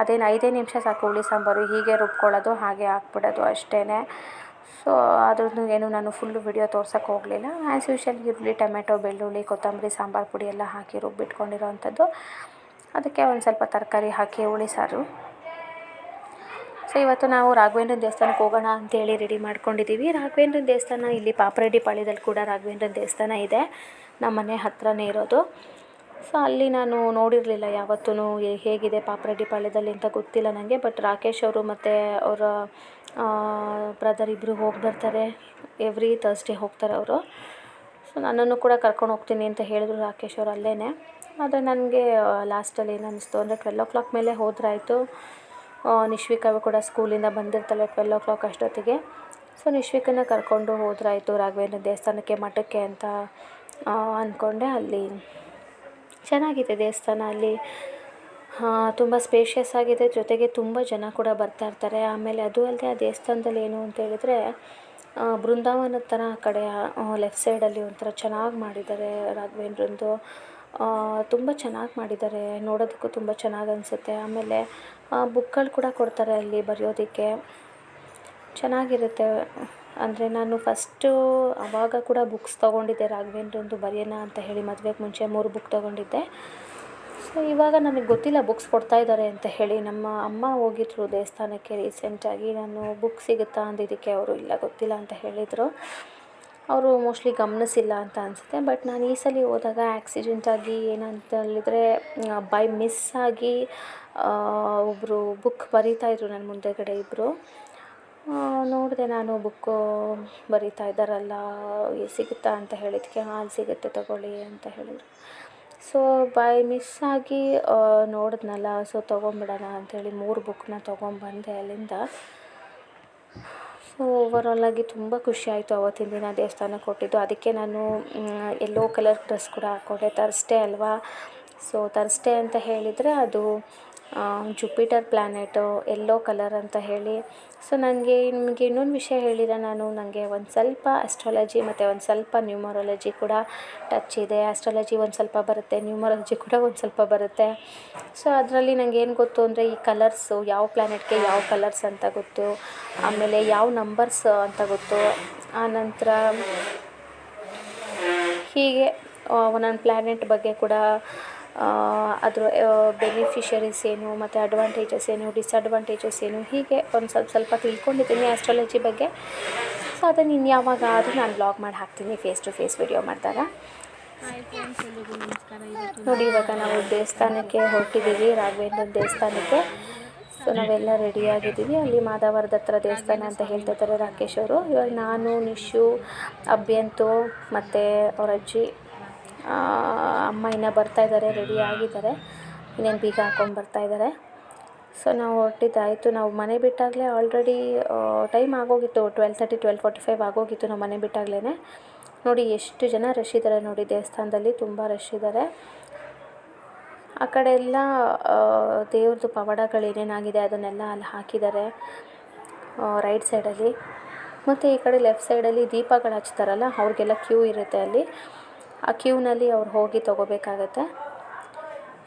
ಅದೇನು 5 ನಿಮಿಷ ಸಾಕು ಹುಳಿ ಸಾಂಬಾರು. ಹೀಗೆ ರುಬ್ಕೊಳ್ಳೋದು, ಹಾಗೆ ಹಾಕ್ಬಿಡೋದು ಅಷ್ಟೇ. ಸೊ ಅದ್ರದ್ದು ಏನು ನಾನು ಫುಲ್ಲು ವಿಡಿಯೋ ತೋರ್ಸೋಕ್ಕೆ ಹೋಗಲಿಲ್ಲ. ಆ್ಯಸ್ ಯೂಶ್ವಲ್ ಈರುಳ್ಳಿ, ಟೊಮೆಟೊ, ಬೆಳ್ಳುಳ್ಳಿ, ಕೊತ್ತಂಬರಿ, ಸಾಂಬಾರು ಪುಡಿ ಎಲ್ಲ ಹಾಕಿ ರುಬ್ಬಿಟ್ಕೊಂಡಿರೋ ಅಂಥದ್ದು. ಅದಕ್ಕೆ ಒಂದು ಸ್ವಲ್ಪ ತರಕಾರಿ ಹಾಕಿ ಹುಳಿ ಸಾರು. ಸೊ ಇವತ್ತು ನಾವು ರಾಘವೇಂದ್ರನ ದೇವಸ್ಥಾನಕ್ಕೆ ಹೋಗೋಣ ಅಂತೇಳಿ ರೆಡಿ ಮಾಡ್ಕೊಂಡಿದ್ದೀವಿ. ರಾಘವೇಂದ್ರನ ದೇವಸ್ಥಾನ ಇಲ್ಲಿ ಪಾಪರೆಡ್ಡಿಪಾಳ್ಯದಲ್ಲಿ ಕೂಡ ರಾಘವೇಂದ್ರನ ದೇವಸ್ಥಾನ ಇದೆ, ನಮ್ಮ ಮನೆ ಹತ್ರನೇ ಇರೋದು. ಸೊ ಅಲ್ಲಿ ನಾನು ನೋಡಿರಲಿಲ್ಲ ಯಾವತ್ತೂ ಹೇಗಿದೆ ಪಾಪರೆಡ್ಡಿಪಾಳ್ಯದಲ್ಲಿ ಅಂತ ಗೊತ್ತಿಲ್ಲ ನನಗೆ. ಬಟ್ ರಾಕೇಶ್ ಅವರು ಮತ್ತು ಅವರ ಬ್ರದರ್ ಇಬ್ಬರು ಹೋಗಿ ಬರ್ತಾರೆ. ಎವ್ರಿ ಥರ್ಸ್ಡೇ ಹೋಗ್ತಾರೆ ಅವರು. ಸೊ ನನ್ನನ್ನು ಕೂಡ ಕರ್ಕೊಂಡು ಹೋಗ್ತೀನಿ ಅಂತ ಹೇಳಿದ್ರು ರಾಕೇಶ್ ಅವರು ಅಲ್ಲೇ. ಆದರೆ ನನಗೆ ಲಾಸ್ಟಲ್ಲಿ ಏನು ಅನ್ನಿಸ್ತು ಅಂದರೆ 12 o'clock ಮೇಲೆ ಹೋದ್ರಾಯಿತು. ನಿಶ್ವಿಕಾ ಕೂಡ ಸ್ಕೂಲಿಂದ ಬಂದಿರ್ತಾಳೆ 12 o'clock ಅಷ್ಟೊತ್ತಿಗೆ. ಸೊ ನಿಶ್ವಿಕನ ಕರ್ಕೊಂಡು ಹೋದ್ರಾಯಿತು ರಾಘವೇಂದ್ರ ದೇವಸ್ಥಾನಕ್ಕೆ, ಮಠಕ್ಕೆ ಅಂತ ಅಂದ್ಕೊಂಡೆ. ಅಲ್ಲಿ ಚೆನ್ನಾಗಿದೆ ದೇವಸ್ಥಾನ. ಅಲ್ಲಿ ತುಂಬ ಸ್ಪೇಷಿಯಸ್ ಆಗಿದೆ, ಜೊತೆಗೆ ತುಂಬ ಜನ ಕೂಡ ಬರ್ತಾ ಇರ್ತಾರೆ. ಆಮೇಲೆ ಅದು ಅಲ್ಲದೆ ಆ ದೇವಸ್ಥಾನದಲ್ಲಿ ಏನು ಅಂತ ಹೇಳಿದರೆ ಬೃಂದಾವನದ ಥರ ಆ ಕಡೆ ಲೆಫ್ಟ್ ಸೈಡಲ್ಲಿ ಒಂಥರ ಚೆನ್ನಾಗಿ ಮಾಡಿದ್ದಾರೆ ರಾಘವೇಂದ್ರಂದು. ತುಂಬ ಚೆನ್ನಾಗಿ ಮಾಡಿದ್ದಾರೆ, ನೋಡೋದಕ್ಕೂ ತುಂಬ ಚೆನ್ನಾಗಿ ಅನಿಸುತ್ತೆ. ಆಮೇಲೆ ಬುಕ್ಗಳು ಕೂಡ ಕೊಡ್ತಾರೆ ಅಲ್ಲಿ ಬರೆಯೋದಕ್ಕೆ, ಚೆನ್ನಾಗಿರುತ್ತೆ. ಅಂದರೆ ನಾನು ಫಸ್ಟು ಆವಾಗ ಕೂಡ ಬುಕ್ಸ್ ತೊಗೊಂಡಿದ್ದೆ ರಾಘವೇಂದ್ರಂದು ಬರೆಯೋಣ ಅಂತ ಹೇಳಿ. ಮದುವೆಗೆ ಮುಂಚೆ 3 ಬುಕ್ ತೊಗೊಂಡಿದ್ದೆ. ಸೊ ಇವಾಗ ನನಗೆ ಗೊತ್ತಿಲ್ಲ ಬುಕ್ಸ್ ಕೊಡ್ತಾಯಿದ್ದಾರೆ ಅಂತ ಹೇಳಿ. ನಮ್ಮ ಅಮ್ಮ ಹೋಗಿದ್ರು ದೇವಸ್ಥಾನಕ್ಕೆ ರೀಸೆಂಟಾಗಿ. ನಾನು ಬುಕ್ ಸಿಗುತ್ತಾ ಅಂದಿದ್ದಕ್ಕೆ ಅವರು ಇಲ್ಲ ಗೊತ್ತಿಲ್ಲ ಅಂತ ಹೇಳಿದರು. ಅವರು ಮೋಸ್ಟ್ಲಿ ಗಮನಿಸಿಲ್ಲ ಅಂತ ಅನಿಸುತ್ತೆ. ಬಟ್ ನಾನು ಈ ಸಲ ಹೋದಾಗ ಆಕ್ಸಿಡೆಂಟಾಗಿ ಏನಂತ ಹೇಳಿದರೆ ಬೈ ಮಿಸ್ ಆಗಿ ಒಬ್ಬರು ಬುಕ್ ಬರೀತಾಯಿದ್ರು ನನ್ನ ಮುಂದೆಗಡೆ ಇಬ್ಬರು. ನೋಡಿದೆ ನಾನು ಬುಕ್ಕು ಬರೀತಾ ಇದ್ದಾರಲ್ಲ, ಸಿಗುತ್ತಾ ಅಂತ ಹೇಳಿದ್ದಕ್ಕೆ ಹಾಂ ಸಿಗುತ್ತೆ ತಗೊಳ್ಳಿ ಅಂತ ಹೇಳಿದರು. ಸೊ ಬೈ ಮಿಸ್ಸಾಗಿ ನೋಡಿದ್ನಲ್ಲ, ಸೊ ತೊಗೊಂಬಿಡೋಣ ಅಂಥೇಳಿ 3 ಬುಕ್ನ ತೊಗೊಂಬಂದೆ ಅಲ್ಲಿಂದ. ಸೊ ಓವರಾಲಾಗಿ ತುಂಬ ಖುಷಿ ಆಯಿತು ಅವತ್ತಿನ ದಿನ ದೇವಸ್ಥಾನಕ್ಕೆ ಕೊಟ್ಟಿದ್ದು. ಅದಕ್ಕೆ ನಾನು ಯೆಲ್ಲೋ ಕಲರ್ ಡ್ರೆಸ್ ಕೂಡ ಹಾಕ್ಕೊಂಡೆ, ಥರ್ಸ್ಡೇ ಅಲ್ವಾ. ಸೊ ಥರ್ಸ್ಡೇ ಅಂತ ಹೇಳಿದರೆ ಅದು ಜುಪಿಟರ್ ಪ್ಲ್ಯಾನೆಟು ಯೆಲ್ಲೋ ಕಲರ್ ಅಂತ ಹೇಳಿ. ಸೊ ನನಗೆ ನಿಮಗೆ ಇನ್ನೊಂದು ವಿಷಯ ಹೇಳಿಲ್ಲ ನಾನು, ನನಗೆ ಒಂದು ಸ್ವಲ್ಪ ಆಸ್ಟ್ರಾಲಜಿ ಮತ್ತು ಒಂದು ಸ್ವಲ್ಪ ನ್ಯೂಮರಾಲಜಿ ಕೂಡ ಟಚ್ ಇದೆ. ಆಸ್ಟ್ರಾಲಜಿ ಒಂದು ಸ್ವಲ್ಪ ಬರುತ್ತೆ, ನ್ಯೂಮರಾಲಜಿ ಕೂಡ ಒಂದು ಸ್ವಲ್ಪ ಬರುತ್ತೆ. ಸೊ ಅದರಲ್ಲಿ ನನಗೆ ಏನು ಗೊತ್ತು ಅಂದರೆ, ಈ ಕಲರ್ಸು ಯಾವ ಪ್ಲ್ಯಾನೆಟ್ಗೆ ಯಾವ ಕಲರ್ಸ್ ಅಂತ ಗೊತ್ತು, ಆಮೇಲೆ ಯಾವ ನಂಬರ್ಸ್ ಅಂತ ಗೊತ್ತು. ಆನಂತರ ಹೀಗೆ ಒಂದೊಂದು ಪ್ಲ್ಯಾನೆಟ್ ಬಗ್ಗೆ ಕೂಡ ಅದರ ಬೆನಿಫಿಷರೀಸ್ ಏನು ಮತ್ತು ಅಡ್ವಾಂಟೇಜಸ್ ಏನು, ಡಿಸ್ಅಡ್ವಾಂಟೇಜಸ್ ಏನು, ಹೀಗೆ ಒಂದು ಸ್ವಲ್ಪ ತಿಳ್ಕೊಂಡಿದ್ದೀನಿ ಆಸ್ಟ್ರಾಲಜಿ ಬಗ್ಗೆ. ಸೊ ಅದನ್ನು ಇನ್ಯಾವಾಗಾದರೂ ನಾನು ಬ್ಲಾಗ್ ಮಾಡಿ ಹಾಕ್ತೀನಿ, ಫೇಸ್ ಟು ಫೇಸ್ ವಿಡಿಯೋ ಮಾಡಿದಾಗ. ನೋಡಿ, ಇವಾಗ ನಾವು ದೇವಸ್ಥಾನಕ್ಕೆ ಹೊರಟಿದ್ದೀವಿ, ರಾಘವೇಂದ್ರ ದೇವಸ್ಥಾನಕ್ಕೆ. ಸೊ ನಾವೆಲ್ಲ ರೆಡಿಯಾಗಿದ್ದೀವಿ. ಅಲ್ಲಿ ಮಾದಾವರದ ಹತ್ರ ದೇವಸ್ಥಾನ ಅಂತ ಹೇಳ್ತಾ ಇದ್ದಾರೆ ರಾಕೇಶ್ ಅವರು. ಇವಾಗ ನಾನು, ನಿಶು, ಅಭ್ಯಂತು ಮತ್ತು ಅವ್ರ ಅಜ್ಜಿ, ಅಮ್ಮ ಇನ್ನೂ ಬರ್ತಾಯಿದ್ದಾರೆ, ರೆಡಿ ಆಗಿದ್ದಾರೆ, ಇನ್ನೇನು ಬೀಗ ಹಾಕ್ಕೊಂಡು ಬರ್ತಾಯಿದ್ದಾರೆ. ಸೊ ನಾವು ಹೊರಟಿದ್ದಾಯಿತು. ನಾವು ಮನೆ ಬಿಟ್ಟಾಗಲೇ ಆಲ್ರೆಡಿ ಟೈಮ್ ಆಗೋಗಿತ್ತು, 12:30 12:45 ಆಗೋಗಿತ್ತು ನಾವು ಮನೆ ಬಿಟ್ಟಾಗಲೇ. ನೋಡಿ ಎಷ್ಟು ಜನ ರಶ್ ಇದ್ದಾರೆ ನೋಡಿ, ದೇವಸ್ಥಾನದಲ್ಲಿ ತುಂಬ ರಶ್ ಇದ್ದಾರೆ. ಆ ಕಡೆ ಎಲ್ಲ ದೇವ್ರದ್ದು ಪವಾಡಗಳು ಏನೇನಾಗಿದೆ ಅದನ್ನೆಲ್ಲ ಅಲ್ಲಿ ಹಾಕಿದ್ದಾರೆ ರೈಟ್ ಸೈಡಲ್ಲಿ. ಮತ್ತು ಈ ಕಡೆ ಲೆಫ್ಟ್ ಸೈಡಲ್ಲಿ ದೀಪಗಳು ಹಚ್ತಾರಲ್ಲ, ಅವ್ರಿಗೆಲ್ಲ ಕ್ಯೂ ಇರುತ್ತೆ ಅಲ್ಲಿ. ಆ ಕ್ಯೂನಲ್ಲಿ ಅವ್ರು ಹೋಗಿ ತೊಗೋಬೇಕಾಗತ್ತೆ.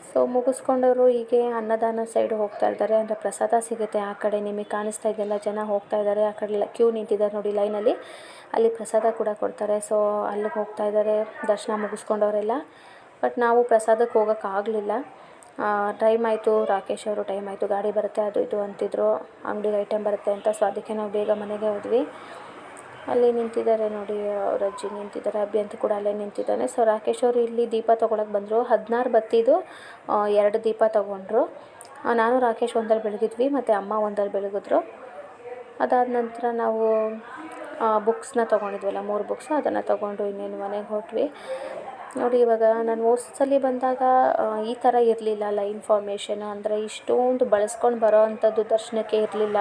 ಸೊ ಮುಗಿಸ್ಕೊಂಡವರು ಹೀಗೆ ಅನ್ನದಾನ ಸೈಡ್ ಹೋಗ್ತಾ ಇದ್ದಾರೆ, ಅಂದರೆ ಪ್ರಸಾದ ಸಿಗುತ್ತೆ ಆ ಕಡೆ. ನಿಮಗೆ ಕಾಣಿಸ್ತಾ ಇದೆಯಲ್ಲ, ಜನ ಹೋಗ್ತಾ ಇದ್ದಾರೆ ಆ ಕಡೆ, ಕ್ಯೂ ನಿಂತಿದ್ದಾರೆ ನೋಡಿ ಲೈನಲ್ಲಿ, ಅಲ್ಲಿ ಪ್ರಸಾದ ಕೂಡ ಕೊಡ್ತಾರೆ. ಸೊ ಅಲ್ಲಿಗೆ ಹೋಗ್ತಾ ಇದ್ದಾರೆ ದರ್ಶನ ಮುಗಿಸ್ಕೊಂಡವರೆಲ್ಲ. ಬಟ್ ನಾವು ಪ್ರಸಾದಕ್ಕೆ ಹೋಗೋಕ್ಕಾಗಲಿಲ್ಲ, ಟೈಮ್ ಆಯಿತು. ರಾಕೇಶ್ ಅವರು ಟೈಮ್ ಆಯಿತು, ಗಾಡಿ ಬರುತ್ತೆ ಅದು ಇದು ಅಂತಿದ್ರು, ಅಂಗಡಿಗೆ ಐಟಮ್ ಬರುತ್ತೆ ಅಂತ. ಸೊ ಅದಕ್ಕೆ ನಾವು ಬೇಗ ಮನೆಗೆ ಹೋದ್ವಿ. ಅಲ್ಲಿ ನಿಂತಿದ್ದಾರೆ ನೋಡಿ, ಅವ್ರ ಅಜ್ಜಿ ನಿಂತಿದ್ದಾರೆ, ಅಭ್ಯಂತು ಕೂಡ ಅಲ್ಲೇ ನಿಂತಿದ್ದಾನೆ. ಸೊ ರಾಕೇಶ್ ಅವರು ಇಲ್ಲಿ ದೀಪ ತೊಗೊಳಕ್ಕೆ ಬಂದರು. 16 ಬತ್ತಿದು 2 ದೀಪ ತೊಗೊಂಡ್ರು. ನಾನು ರಾಕೇಶ್ ಒಂದಲ್ಲಿ ಬೆಳಗಿದ್ವಿ ಮತ್ತು ಅಮ್ಮ ಒಂದಲ್ಲಿ ಬೆಳಗಿದ್ರು. ಅದಾದ ನಂತರ ನಾವು ಬುಕ್ಸ್ನ ತೊಗೊಂಡಿದ್ವಲ್ಲ, 3 ಬುಕ್ಸು, ಅದನ್ನು ತೊಗೊಂಡು ಇನ್ನೇನು ಮನೆಗೆ ಹೊರಟ್ವಿ. ನೋಡಿ, ಇವಾಗ ನಾನು ಹೋದ್ಸಲಿ ಬಂದಾಗ ಈ ಥರ ಇರಲಿಲ್ಲ ಲೈನ್ ಫಾರ್ಮೇಷನ್, ಅಂದರೆ ಇಷ್ಟೊಂದು ಬಳಸ್ಕೊಂಡು ಬರೋ ಅಂಥದ್ದು ದರ್ಶನಕ್ಕೆ ಇರಲಿಲ್ಲ.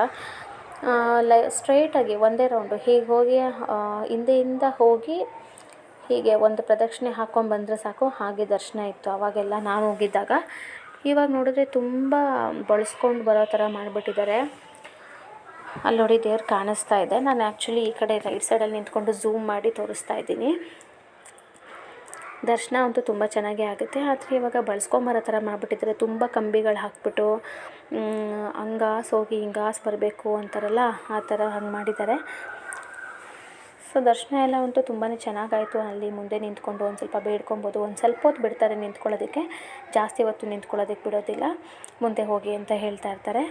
ಸ್ಟ್ರೈಟಾಗಿ ಒಂದೇ ರೌಂಡು ಹೀಗೆ ಹೋಗಿ ಹಿಂದೆಯಿಂದ ಹೋಗಿ ಹೀಗೆ ಒಂದು ಪ್ರದಕ್ಷಿಣೆ ಹಾಕ್ಕೊಂಡು ಬಂದರೆ ಸಾಕು, ಹಾಗೆ ದರ್ಶನ ಇತ್ತು ಅವಾಗೆಲ್ಲ ನಾನು ಹೋಗಿದ್ದಾಗ. ಇವಾಗ ನೋಡಿದ್ರೆ ತುಂಬ ಬಳಸ್ಕೊಂಡು ಬರೋ ಥರ ಮಾಡಿಬಿಟ್ಟಿದ್ದಾರೆ. ಅಲ್ಲಿ ನೋಡಿ ದೇವ್ರು ಕಾಣಿಸ್ತಾ ಇದೆ. ನಾನು ಆ್ಯಕ್ಚುಲಿ ಈ ಕಡೆ ರೈಟ್ ಸೈಡಲ್ಲಿ ನಿಂತ್ಕೊಂಡು ಝೂಮ್ ಮಾಡಿ ತೋರಿಸ್ತಾ ಇದ್ದೀನಿ. ದರ್ಶನ ಅಂತೂ ತುಂಬ ಚೆನ್ನಾಗೇ ಆಗುತ್ತೆ. ಆದರೆ ಇವಾಗ ಬಳಸ್ಕೊಂಬರೋ ಥರ ಮಾಡಿಬಿಟ್ಟಿದ್ದಾರೆ. ತುಂಬ ಕಂಬಿಗಳು ಹಾಕ್ಬಿಟ್ಟು ಹಂಗಾಸ್ ಹೋಗಿ ಹಿಂಗಾಸ್ ಬರಬೇಕು ಅಂತಾರಲ್ಲ, ಆ ಥರ ಹಂಗೆ ಮಾಡಿದ್ದಾರೆ. ಸೊ ದರ್ಶನ ಎಲ್ಲ ಅಂತೂ ತುಂಬಾ ಚೆನ್ನಾಗಾಯಿತು. ಅಲ್ಲಿ ಮುಂದೆ ನಿಂತ್ಕೊಂಡು ಒಂದು ಸ್ವಲ್ಪ ಬೇಡ್ಕೊಬೋದು. ಒಂದು ಸ್ವಲ್ಪ ಹೊತ್ತು ಬಿಡ್ತಾರೆ ನಿಂತ್ಕೊಳ್ಳೋದಕ್ಕೆ, ಜಾಸ್ತಿ ಹೊತ್ತು ನಿಂತ್ಕೊಳ್ಳೋದಕ್ಕೆ ಬಿಡೋದಿಲ್ಲ, ಮುಂದೆ ಹೋಗಿ ಅಂತ ಹೇಳ್ತಾ ಇರ್ತಾರೆ.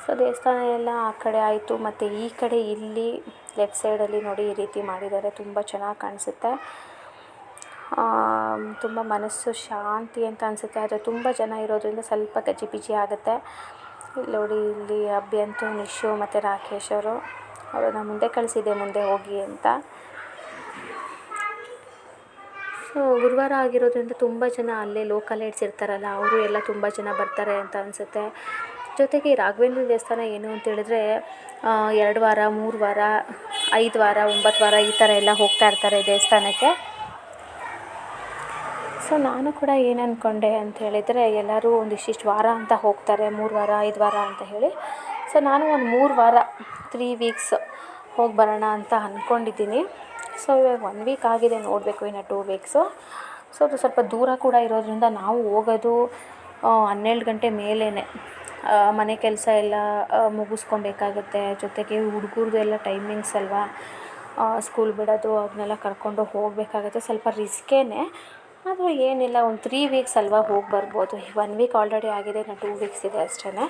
ಸೊ ದೇವಸ್ಥಾನ ಎಲ್ಲ ಆ ಕಡೆ ಆಯಿತು. ಮತ್ತು ಈ ಕಡೆ ಇಲ್ಲಿ ಲೆಫ್ಟ್ ಸೈಡಲ್ಲಿ ನೋಡಿ ಈ ರೀತಿ ಮಾಡಿದ್ದಾರೆ, ತುಂಬ ಚೆನ್ನಾಗಿ ಕಾಣಿಸುತ್ತೆ. ತುಂಬ ಮನಸ್ಸು ಶಾಂತಿ ಅಂತ ಅನಿಸುತ್ತೆ. ಆದರೆ ತುಂಬ ಜನ ಇರೋದ್ರಿಂದ ಸ್ವಲ್ಪ ಗಜಿಬಿಜಿ ಆಗುತ್ತೆ. ಇಲ್ಲಿ ನೋಡಿ, ಇಲ್ಲಿ ಅಭ್ಯಂತು, ನಿಶು ಮತ್ತು ರಾಕೇಶ್ ಅವರು, ಅವ್ರನ್ನ ಮುಂದೆ ಕಳಿಸಿದೆ ಮುಂದೆ ಹೋಗಿ ಅಂತ. ಸೊ ಗುರುವಾರ ಆಗಿರೋದ್ರಿಂದ ತುಂಬ ಜನ ಅಲ್ಲೇ ಲೋಕಲ್ ಏಡ್ಸ್ ಇರ್ತಾರಲ್ಲ, ಅವರು ಎಲ್ಲ ತುಂಬ ಜನ ಬರ್ತಾರೆ ಅಂತ ಅನಿಸುತ್ತೆ. ಜೊತೆಗೆ ರಾಘವೇಂದ್ರ ದೇವಸ್ಥಾನ ಏನು ಅಂತೇಳಿದ್ರೆ 2 ವಾರ 3 ವಾರ 5 ವಾರ 9 ವಾರ ಈ ಥರ ಎಲ್ಲ ಹೋಗ್ತಾ ಇರ್ತಾರೆ ದೇವಸ್ಥಾನಕ್ಕೆ. ಸೊ ನಾನು ಕೂಡ ಏನು ಅಂದ್ಕೊಂಡೆ ಅಂತ ಹೇಳಿದರೆ, ಎಲ್ಲರೂ ಒಂದಿಷ್ಟು ವಾರ ಅಂತ ಹೋಗ್ತಾರೆ, 3 ವಾರ 5 ವಾರ ಅಂತ ಹೇಳಿ. ಸೊ ನಾನು ಒಂದು 3 ವಾರ 3 ವೀಕ್ಸ್ ಹೋಗಿ ಬರೋಣ ಅಂತ ಅಂದ್ಕೊಂಡಿದ್ದೀನಿ. ಸೊ ಇವಾಗ 1 ವೀಕ್ ಆಗಿದೆ, ನೋಡಬೇಕು ಇನ್ನು 2 ವೀಕ್ಸು. ಸೊ ಅದು ಸ್ವಲ್ಪ ದೂರ ಕೂಡ ಇರೋದ್ರಿಂದ ನಾವು ಹೋಗೋದು 12 ಗಂಟೆ ಮೇಲೇ. ಮನೆ ಕೆಲಸ ಎಲ್ಲ ಮುಗಿಸ್ಕೊಬೇಕಾಗುತ್ತೆ. ಜೊತೆಗೆ ಹುಡುಗರದ್ದು ಎಲ್ಲ ಟೈಮಿಂಗ್ಸ್ ಅಲ್ವಾ, ಸ್ಕೂಲ್ ಬಿಡೋದು ಅದನ್ನೆಲ್ಲ ಕರ್ಕೊಂಡು ಹೋಗಬೇಕಾಗುತ್ತೆ. ಸ್ವಲ್ಪ ರಿಸ್ಕೇನೆ, ಆದರೂ ಏನಿಲ್ಲ, ಒಂದು 3 ವೀಕ್ಸ್ ಅಲ್ವಾ ಹೋಗಿ ಬರ್ಬೋದು. 1 ವೀಕ್ ಆಲ್ರೆಡಿ ಆಗಿದೆ, ಇನ್ನು 2 ವೀಕ್ಸ್ ಇದೆ ಅಷ್ಟೇ.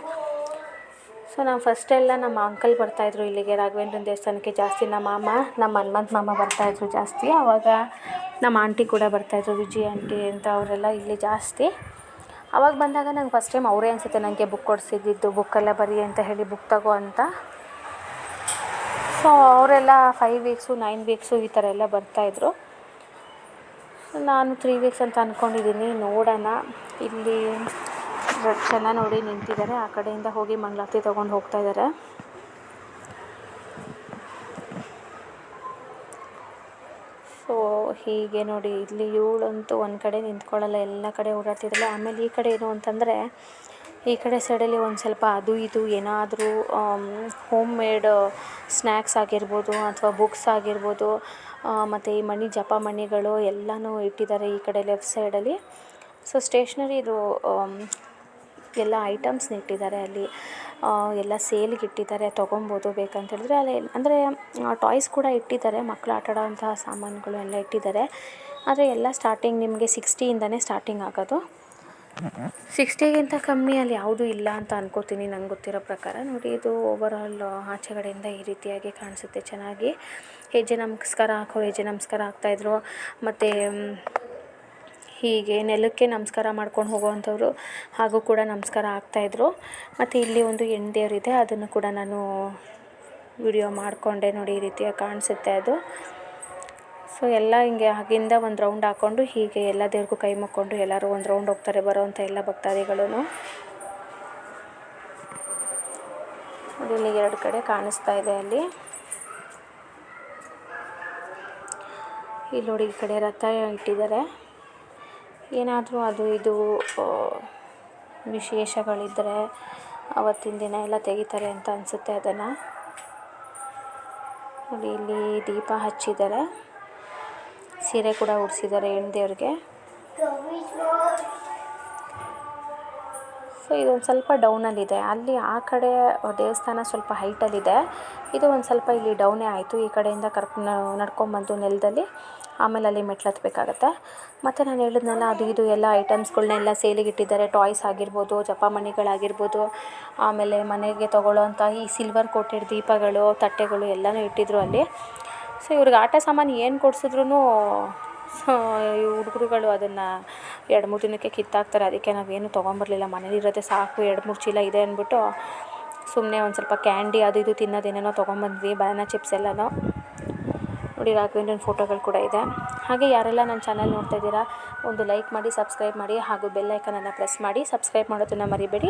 ಸೊ ನಾವು ಫಸ್ಟೆಲ್ಲ ನಮ್ಮ ಅಂಕಲ್ ಬರ್ತಾಯಿದ್ರು ಇಲ್ಲಿಗೆ ರಾಘವೇಂದ್ರನ ದೇವಸ್ಥಾನಕ್ಕೆ ಜಾಸ್ತಿ. ನಮ್ಮ ಮಾಮ, ನಮ್ಮ ಹನುಮಂತ ಮಾಮ ಬರ್ತಾಯಿದ್ರು ಜಾಸ್ತಿ. ಆವಾಗ ನಮ್ಮ ಆಂಟಿ ಕೂಡ ಬರ್ತಾಯಿದ್ರು, ವಿಜಯ್ ಆಂಟಿ ಅಂತ, ಅವರೆಲ್ಲ ಇಲ್ಲಿ ಜಾಸ್ತಿ. ಅವಾಗ ಬಂದಾಗ ನಂಗೆ ಫಸ್ಟ್ ಟೈಮ್ ಅವರೇ ಅನಿಸುತ್ತೆ ನನಗೆ ಬುಕ್ ಕೊಡಿಸಿದ್ದು, ಬುಕ್ಕೆಲ್ಲ ಬರಿ ಅಂತ ಹೇಳಿ, ಬುಕ್ ತಗೋ ಅಂತ. ಸೊ ಅವರೆಲ್ಲ 5 ವೀಕ್ಸು 9 ವೀಕ್ಸು ಈ ಥರ ಎಲ್ಲ ಬರ್ತಾಯಿದ್ರು. ನಾನು 3 ವೀಕ್ಸ್ ಅಂತ ಅಂದ್ಕೊಂಡಿದ್ದೀನಿ, ನೋಡೋಣ. ಇಲ್ಲಿ ಜನ ನೋಡಿ ನಿಂತಿದ್ದಾರೆ, ಆ ಕಡೆಯಿಂದ ಹೋಗಿ ಮಂಗಳಾರತಿ ತೊಗೊಂಡು ಹೋಗ್ತಾ ಇದ್ದಾರೆ. ಸೊ ಹೀಗೆ ನೋಡಿ, ಇಲ್ಲಿ ಇವಳಂತೂ ಒಂದು ಕಡೆ ನಿಂತ್ಕೊಳ್ಳಲ್ಲ, ಎಲ್ಲ ಕಡೆ ಓಡಾಡ್ತಿದ್ದಲ್ಲ. ಆಮೇಲೆ ಈ ಕಡೆ ಏನು ಅಂತಂದರೆ, ಈ ಕಡೆ ಸೈಡಲ್ಲಿ ಒಂದು ಸ್ವಲ್ಪ ಅದು ಇದು ಏನಾದರೂ ಹೋಮ್ ಮೇಡ್ ಸ್ನ್ಯಾಕ್ಸ್ ಆಗಿರ್ಬೋದು ಅಥವಾ ಬುಕ್ಸ್ ಆಗಿರ್ಬೋದು, ಮತ್ತು ಈ ಮಣಿ ಜಪ ಮಣಿಗಳು ಎಲ್ಲನೂ ಇಟ್ಟಿದ್ದಾರೆ ಈ ಕಡೆ ಲೆಫ್ಟ್ ಸೈಡಲ್ಲಿ. ಸೊ ಸ್ಟೇಷ್ನರಿದು ಎಲ್ಲ ಐಟಮ್ಸ್ನ ಇಟ್ಟಿದ್ದಾರೆ ಅಲ್ಲಿ, ಎಲ್ಲ ಸೇಲ್ಗೆ ಇಟ್ಟಿದ್ದಾರೆ, ತೊಗೊಬೋದು ಬೇಕಂತ ಹೇಳಿದ್ರೆ. ಅಲ್ಲಿ ಅಂದರೆ ಟಾಯ್ಸ್ ಕೂಡ ಇಟ್ಟಿದ್ದಾರೆ, ಮಕ್ಕಳು ಆಟ ಆಡೋವಂತಹ ಸಾಮಾನುಗಳು ಎಲ್ಲ ಇಟ್ಟಿದ್ದಾರೆ. ಆದರೆ ಎಲ್ಲ ಸ್ಟಾರ್ಟಿಂಗ್ ನಿಮಗೆ 60ಇಂದನೇ ಸ್ಟಾರ್ಟಿಂಗ್ ಆಗೋದು. 60ಗಿಂತ ಕಮ್ಮಿ ಅಲ್ಲಿ ಯಾವುದೂ ಇಲ್ಲ ಅಂತ ಅನ್ಕೋತೀನಿ ನಂಗೆ ಗೊತ್ತಿರೋ ಪ್ರಕಾರ. ನೋಡಿ, ಇದು ಓವರಾಲ್ ಆಚೆಗಡೆಯಿಂದ ಈ ರೀತಿಯಾಗಿ ಕಾಣಿಸುತ್ತೆ ಚೆನ್ನಾಗಿ. ಹೆಜ್ಜೆ ನಮಸ್ಕಾರ ಹಾಕೋರು ಹೆಜ್ಜೆ ನಮಸ್ಕಾರ ಹಾಕ್ತಾಯಿದ್ರು, ಮತ್ತು ಹೀಗೆ ನೆಲಕ್ಕೆ ನಮಸ್ಕಾರ ಮಾಡ್ಕೊಂಡು ಹೋಗೋವಂಥವ್ರು ಹಾಗೂ ಕೂಡ ನಮಸ್ಕಾರ ಹಾಕ್ತಾಯಿದ್ರು. ಮತ್ತು ಇಲ್ಲಿ ಒಂದು ಹೆಣ್ಣು ದೇವರಿದೆ, ಅದನ್ನು ಕೂಡ ನಾನು ವಿಡಿಯೋ ಮಾಡಿಕೊಂಡೆ. ನೋಡಿ, ಈ ರೀತಿಯಾಗಿ ಕಾಣಿಸುತ್ತೆ ಅದು. ಸೊ ಎಲ್ಲ ಹಿಂಗೆ ಆಗಿಂದ ಒಂದು ರೌಂಡ್ ಹಾಕ್ಕೊಂಡು ಹೀಗೆ ಎಲ್ಲ ದೇವ್ರಿಗೂ ಕೈ ಮುಕ್ಕೊಂಡು ಎಲ್ಲರೂ ಒಂದು ರೌಂಡ್ ಹೋಗ್ತಾರೆ ಬರೋವಂಥ ಎಲ್ಲ ಭಕ್ತಾದಿಗಳು. ಇಲ್ಲಿ 2 ಕಡೆ ಕಾಣಿಸ್ತಾ ಇದೆ ಅಲ್ಲಿ. ಇಲ್ಲಿ ನೋಡಿ, ಈ ಕಡೆ ರಥ ಇಟ್ಟಿದ್ದಾರೆ. ಏನಾದರೂ ಅದು ಇದು ವಿಶೇಷಗಳಿದ್ದರೆ ಅವತ್ತಿನ ದಿನ ಎಲ್ಲ ತೆಗಿತಾರೆ ಅಂತ ಅನಿಸುತ್ತೆ ಅದನ್ನು. ನೋಡಿ, ಇಲ್ಲಿ ದೀಪ ಹಚ್ಚಿದ್ದಾರೆ, ಸೀರೆ ಕೂಡ ಉಡಿಸಿದ್ದಾರೆ ಹೆಣ್ಣು ದೇವ್ರಿಗೆ. ಸೊ ಇದೊಂದು ಸ್ವಲ್ಪ ಡೌನಲ್ಲಿದೆ. ಅಲ್ಲಿ ಆ ಕಡೆ ದೇವಸ್ಥಾನ ಸ್ವಲ್ಪ ಹೈಟಲ್ಲಿದೆ, ಇದು ಒಂದು ಸ್ವಲ್ಪ ಇಲ್ಲಿ ಡೌನೇ ಆಯಿತು. ಈ ಕಡೆಯಿಂದ ನಡ್ಕೊಂಬಂದು ನೆಲದಲ್ಲಿ ಆಮೇಲೆ ಅಲ್ಲಿ ಮೆಟ್ಲು ಹತ್ತಬೇಕಾಗತ್ತೆ. ಮತ್ತು ನಾನು ಹೇಳಿದ್ನಲ್ಲ, ಅದು ಇದು ಎಲ್ಲ ಐಟಮ್ಸ್ಗಳನ್ನೆಲ್ಲ ಸೇಲಿಗೆ ಇಟ್ಟಿದ್ದಾರೆ. ಟಾಯ್ಸ್ ಆಗಿರ್ಬೋದು, ಜಪಮಣಿಗಳಾಗಿರ್ಬೋದು, ಆಮೇಲೆ ಮನೆಗೆ ತೊಗೊಳ್ಳೋವಂಥ ಈ ಸಿಲ್ವರ್ ಕೋಟೆಡ್ ದೀಪಗಳು, ತಟ್ಟೆಗಳು ಎಲ್ಲನೂ ಇಟ್ಟಿದ್ರು ಅಲ್ಲಿ. ಸೊ ಇವ್ರಿಗೆ ಆಟ ಸಾಮಾನು ಏನು ಕೊಡಿಸಿದ್ರು ಈ ಹುಡುಗರುಗಳು ಅದನ್ನು 2-3 ದಿನಕ್ಕೆ ಕಿತ್ತಾಕ್ತಾರೆ. ಅದಕ್ಕೆ ನಾವೇನು ತೊಗೊಂಬರಲಿಲ್ಲ, ಮನೇಲಿರೋದೇ ಸಾಕು, 2-3 ಚೀಲ ಇದೆ ಅಂದ್ಬಿಟ್ಟು ಸುಮ್ಮನೆ ಒಂದು ಸ್ವಲ್ಪ ಕ್ಯಾಂಡಿ ಅದು ಇದು ತಿನ್ನೋದೇನೇನೋ ತೊಗೊಂಬಂದ್ವಿ, ಬನಾನಾ ಚಿಪ್ಸ್ ಎಲ್ಲನೂ. ನೋಡಿ, ರಾಘವೇಂದ್ರನ ಫೋಟೋಗಳು ಕೂಡ ಇದೆ. ಹಾಗೆ ಯಾರೆಲ್ಲ ನನ್ನ ಚಾನಲ್ ನೋಡ್ತಾ ಇದ್ದೀರಾ, ಒಂದು ಲೈಕ್ ಮಾಡಿ, ಸಬ್ಸ್ಕ್ರೈಬ್ ಮಾಡಿ, ಹಾಗೂ ಬೆಲ್ಲೈಕನನ್ನು ಪ್ರೆಸ್ ಮಾಡಿ. ಸಬ್ಸ್ಕ್ರೈಬ್ ಮಾಡೋದನ್ನು ಮರಿಬೇಡಿ,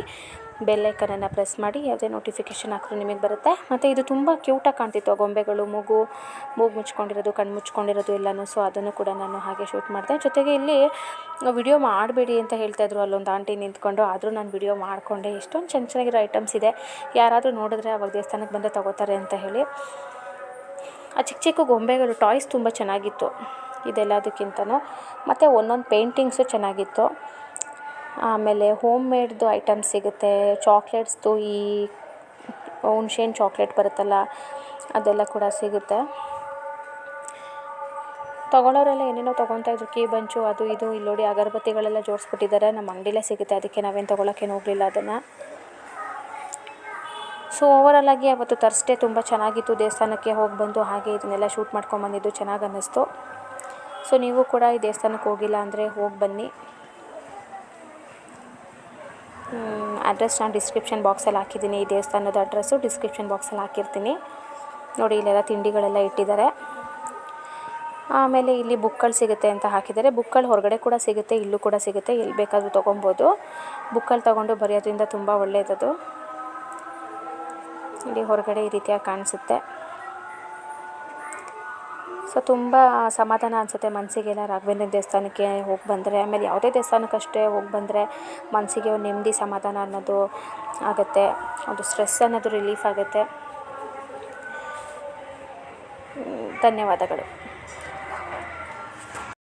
ಬೆಲ್ಲೈಕನನ್ನು ಪ್ರೆಸ್ ಮಾಡಿ, ಯಾವುದೇ ನೋಟಿಫಿಕೇಷನ್ ಹಾಕಿದ್ರು ನಿಮಗೆ ಬರುತ್ತೆ. ಮತ್ತು ಇದು ತುಂಬ ಕ್ಯೂಟಾಗಿ ಕಾಣ್ತಿತ್ತು, ಗೊಂಬೆಗಳು ಮೂಗು ಮುಚ್ಕೊಂಡಿರೋದು, ಕಣ್ಣು ಮುಚ್ಕೊಂಡಿರೋದು ಎಲ್ಲನೂ. ಸೊ ಅದನ್ನು ಕೂಡ ನಾನು ಹಾಗೆ ಶೂಟ್ ಮಾಡಿದೆ. ಜೊತೆಗೆ ಇಲ್ಲಿ ವಿಡಿಯೋ ಮಾಡಬೇಡಿ ಅಂತ ಹೇಳ್ತಾಯಿದ್ರು ಅಲ್ಲೊಂದು ಆಂಟಿ ನಿಂತ್ಕೊಂಡು, ಆದರೂ ನಾನು ವಿಡಿಯೋ ಮಾಡಿಕೊಂಡೆ. ಎಷ್ಟೊಂದು ಚೆನ್ನಾಗಿರೋ ಐಟಮ್ಸ್ ಇದೆ, ಯಾರಾದರೂ ನೋಡಿದ್ರೆ ಅವಾಗ ದೇವಸ್ಥಾನಕ್ಕೆ ಬಂದರೆ ತೊಗೋತಾರೆ ಅಂತ ಹೇಳಿ. ಆ ಚಿಕ್ಕ ಚಿಕ್ಕ ಗೊಂಬೆಗಳು ಟಾಯ್ಸ್ ತುಂಬ ಚೆನ್ನಾಗಿತ್ತು ಇದೆಲ್ಲದಕ್ಕಿಂತನೂ. ಮತ್ತು ಒಂದೊಂದು ಪೇಂಟಿಂಗ್ಸು ಚೆನ್ನಾಗಿತ್ತು. ಆಮೇಲೆ ಹೋಮ್ ಮೇಡ್ದು ಐಟಮ್ಸ್ ಸಿಗುತ್ತೆ, ಚಾಕ್ಲೇಟ್ಸ್ದು ಈ ಹುಣ್ಸೆಹಣ್ಣು ಚಾಕ್ಲೇಟ್ ಬರುತ್ತಲ್ಲ ಅದೆಲ್ಲ ಕೂಡ ಸಿಗುತ್ತೆ. ತೊಗೊಳೋರೆಲ್ಲ ಏನೇನೋ ತೊಗೊತಾಯಿದ್ರು, ಕೀ ಬಂಚು ಅದು ಇದು. ಇಲ್ಲಿ ನೋಡಿ, ಅಗರಬತ್ತಿಗಳೆಲ್ಲ ಜೋಡಿಸ್ಬಿಟ್ಟಿದ್ದಾರೆ. ನಮ್ಮ ಅಂಗಡಿಲೇ ಸಿಗುತ್ತೆ, ಅದಕ್ಕೆ ನಾವೇನು ತೊಗೊಳಕ್ಕೇನು ಹೋಗಲಿಲ್ಲ ಅದನ್ನು. ಸೊ ಓವರಾಲಾಗಿ ಅವತ್ತು ಥರ್ಸ್ಡೇ ತುಂಬ ಚೆನ್ನಾಗಿತ್ತು. ದೇವಸ್ಥಾನಕ್ಕೆ ಹೋಗಿ ಬಂದು ಹಾಗೆ ಇದನ್ನೆಲ್ಲ ಶೂಟ್ ಮಾಡ್ಕೊಂಬಂದಿದ್ದು ಚೆನ್ನಾಗಿ ಅನ್ನಿಸ್ತು. ಸೊ ನೀವು ಕೂಡ ಈ ದೇವಸ್ಥಾನಕ್ಕೆ ಹೋಗಿಲ್ಲ ಅಂದರೆ ಹೋಗಿ ಬನ್ನಿ. ಅಡ್ರೆಸ್ ನಾನು ಡಿಸ್ಕ್ರಿಪ್ಷನ್ ಬಾಕ್ಸಲ್ಲಿ ಹಾಕಿದ್ದೀನಿ, ಈ ದೇವಸ್ಥಾನದ ಅಡ್ರೆಸ್ಸು ಡಿಸ್ಕ್ರಿಪ್ಷನ್ ಬಾಕ್ಸಲ್ಲಿ ಹಾಕಿರ್ತೀನಿ. ನೋಡಿ, ಇಲ್ಲೆಲ್ಲ ತಿಂಡಿಗಳೆಲ್ಲ ಇಟ್ಟಿದ್ದಾರೆ. ಆಮೇಲೆ ಇಲ್ಲಿ ಬುಕ್ಗಳು ಸಿಗುತ್ತೆ ಅಂತ ಹಾಕಿದ್ದಾರೆ. ಬುಕ್ಗಳು ಹೊರಗಡೆ ಕೂಡ ಸಿಗುತ್ತೆ, ಇಲ್ಲೂ ಕೂಡ ಸಿಗುತ್ತೆ, ಎಲ್ಲಿ ಬೇಕಾದರೂ ತೊಗೊಬೋದು. ಬುಕ್ಕಲ್ಲಿ ತೊಗೊಂಡು ಬರೆಯೋದ್ರಿಂದ ತುಂಬ ಒಳ್ಳೆಯದದು. ಇಲ್ಲಿ ಹೊರಗಡೆ ಈ ರೀತಿಯಾಗಿ ಕಾಣಿಸುತ್ತೆ. ಸೊ ತುಂಬ ಸಮಾಧಾನ ಅನಿಸುತ್ತೆ ಮನಸ್ಸಿಗೆಲ್ಲ ರಾಘವೇಂದ್ರ ದೇವಸ್ಥಾನಕ್ಕೆ ಹೋಗಿ ಬಂದರೆ. ಆಮೇಲೆ ಯಾವುದೇ ದೇವಸ್ಥಾನಕ್ಕಷ್ಟೇ ಹೋಗಿ ಬಂದರೆ ಮನಸ್ಸಿಗೆ ಒಂದು ನೆಮ್ಮದಿ, ಸಮಾಧಾನ ಅನ್ನೋದು ಆಗುತ್ತೆ, ಒಂದು ಸ್ಟ್ರೆಸ್ ಅನ್ನೋದು ರಿಲೀಫ್ ಆಗುತ್ತೆ. ಧನ್ಯವಾದಗಳು.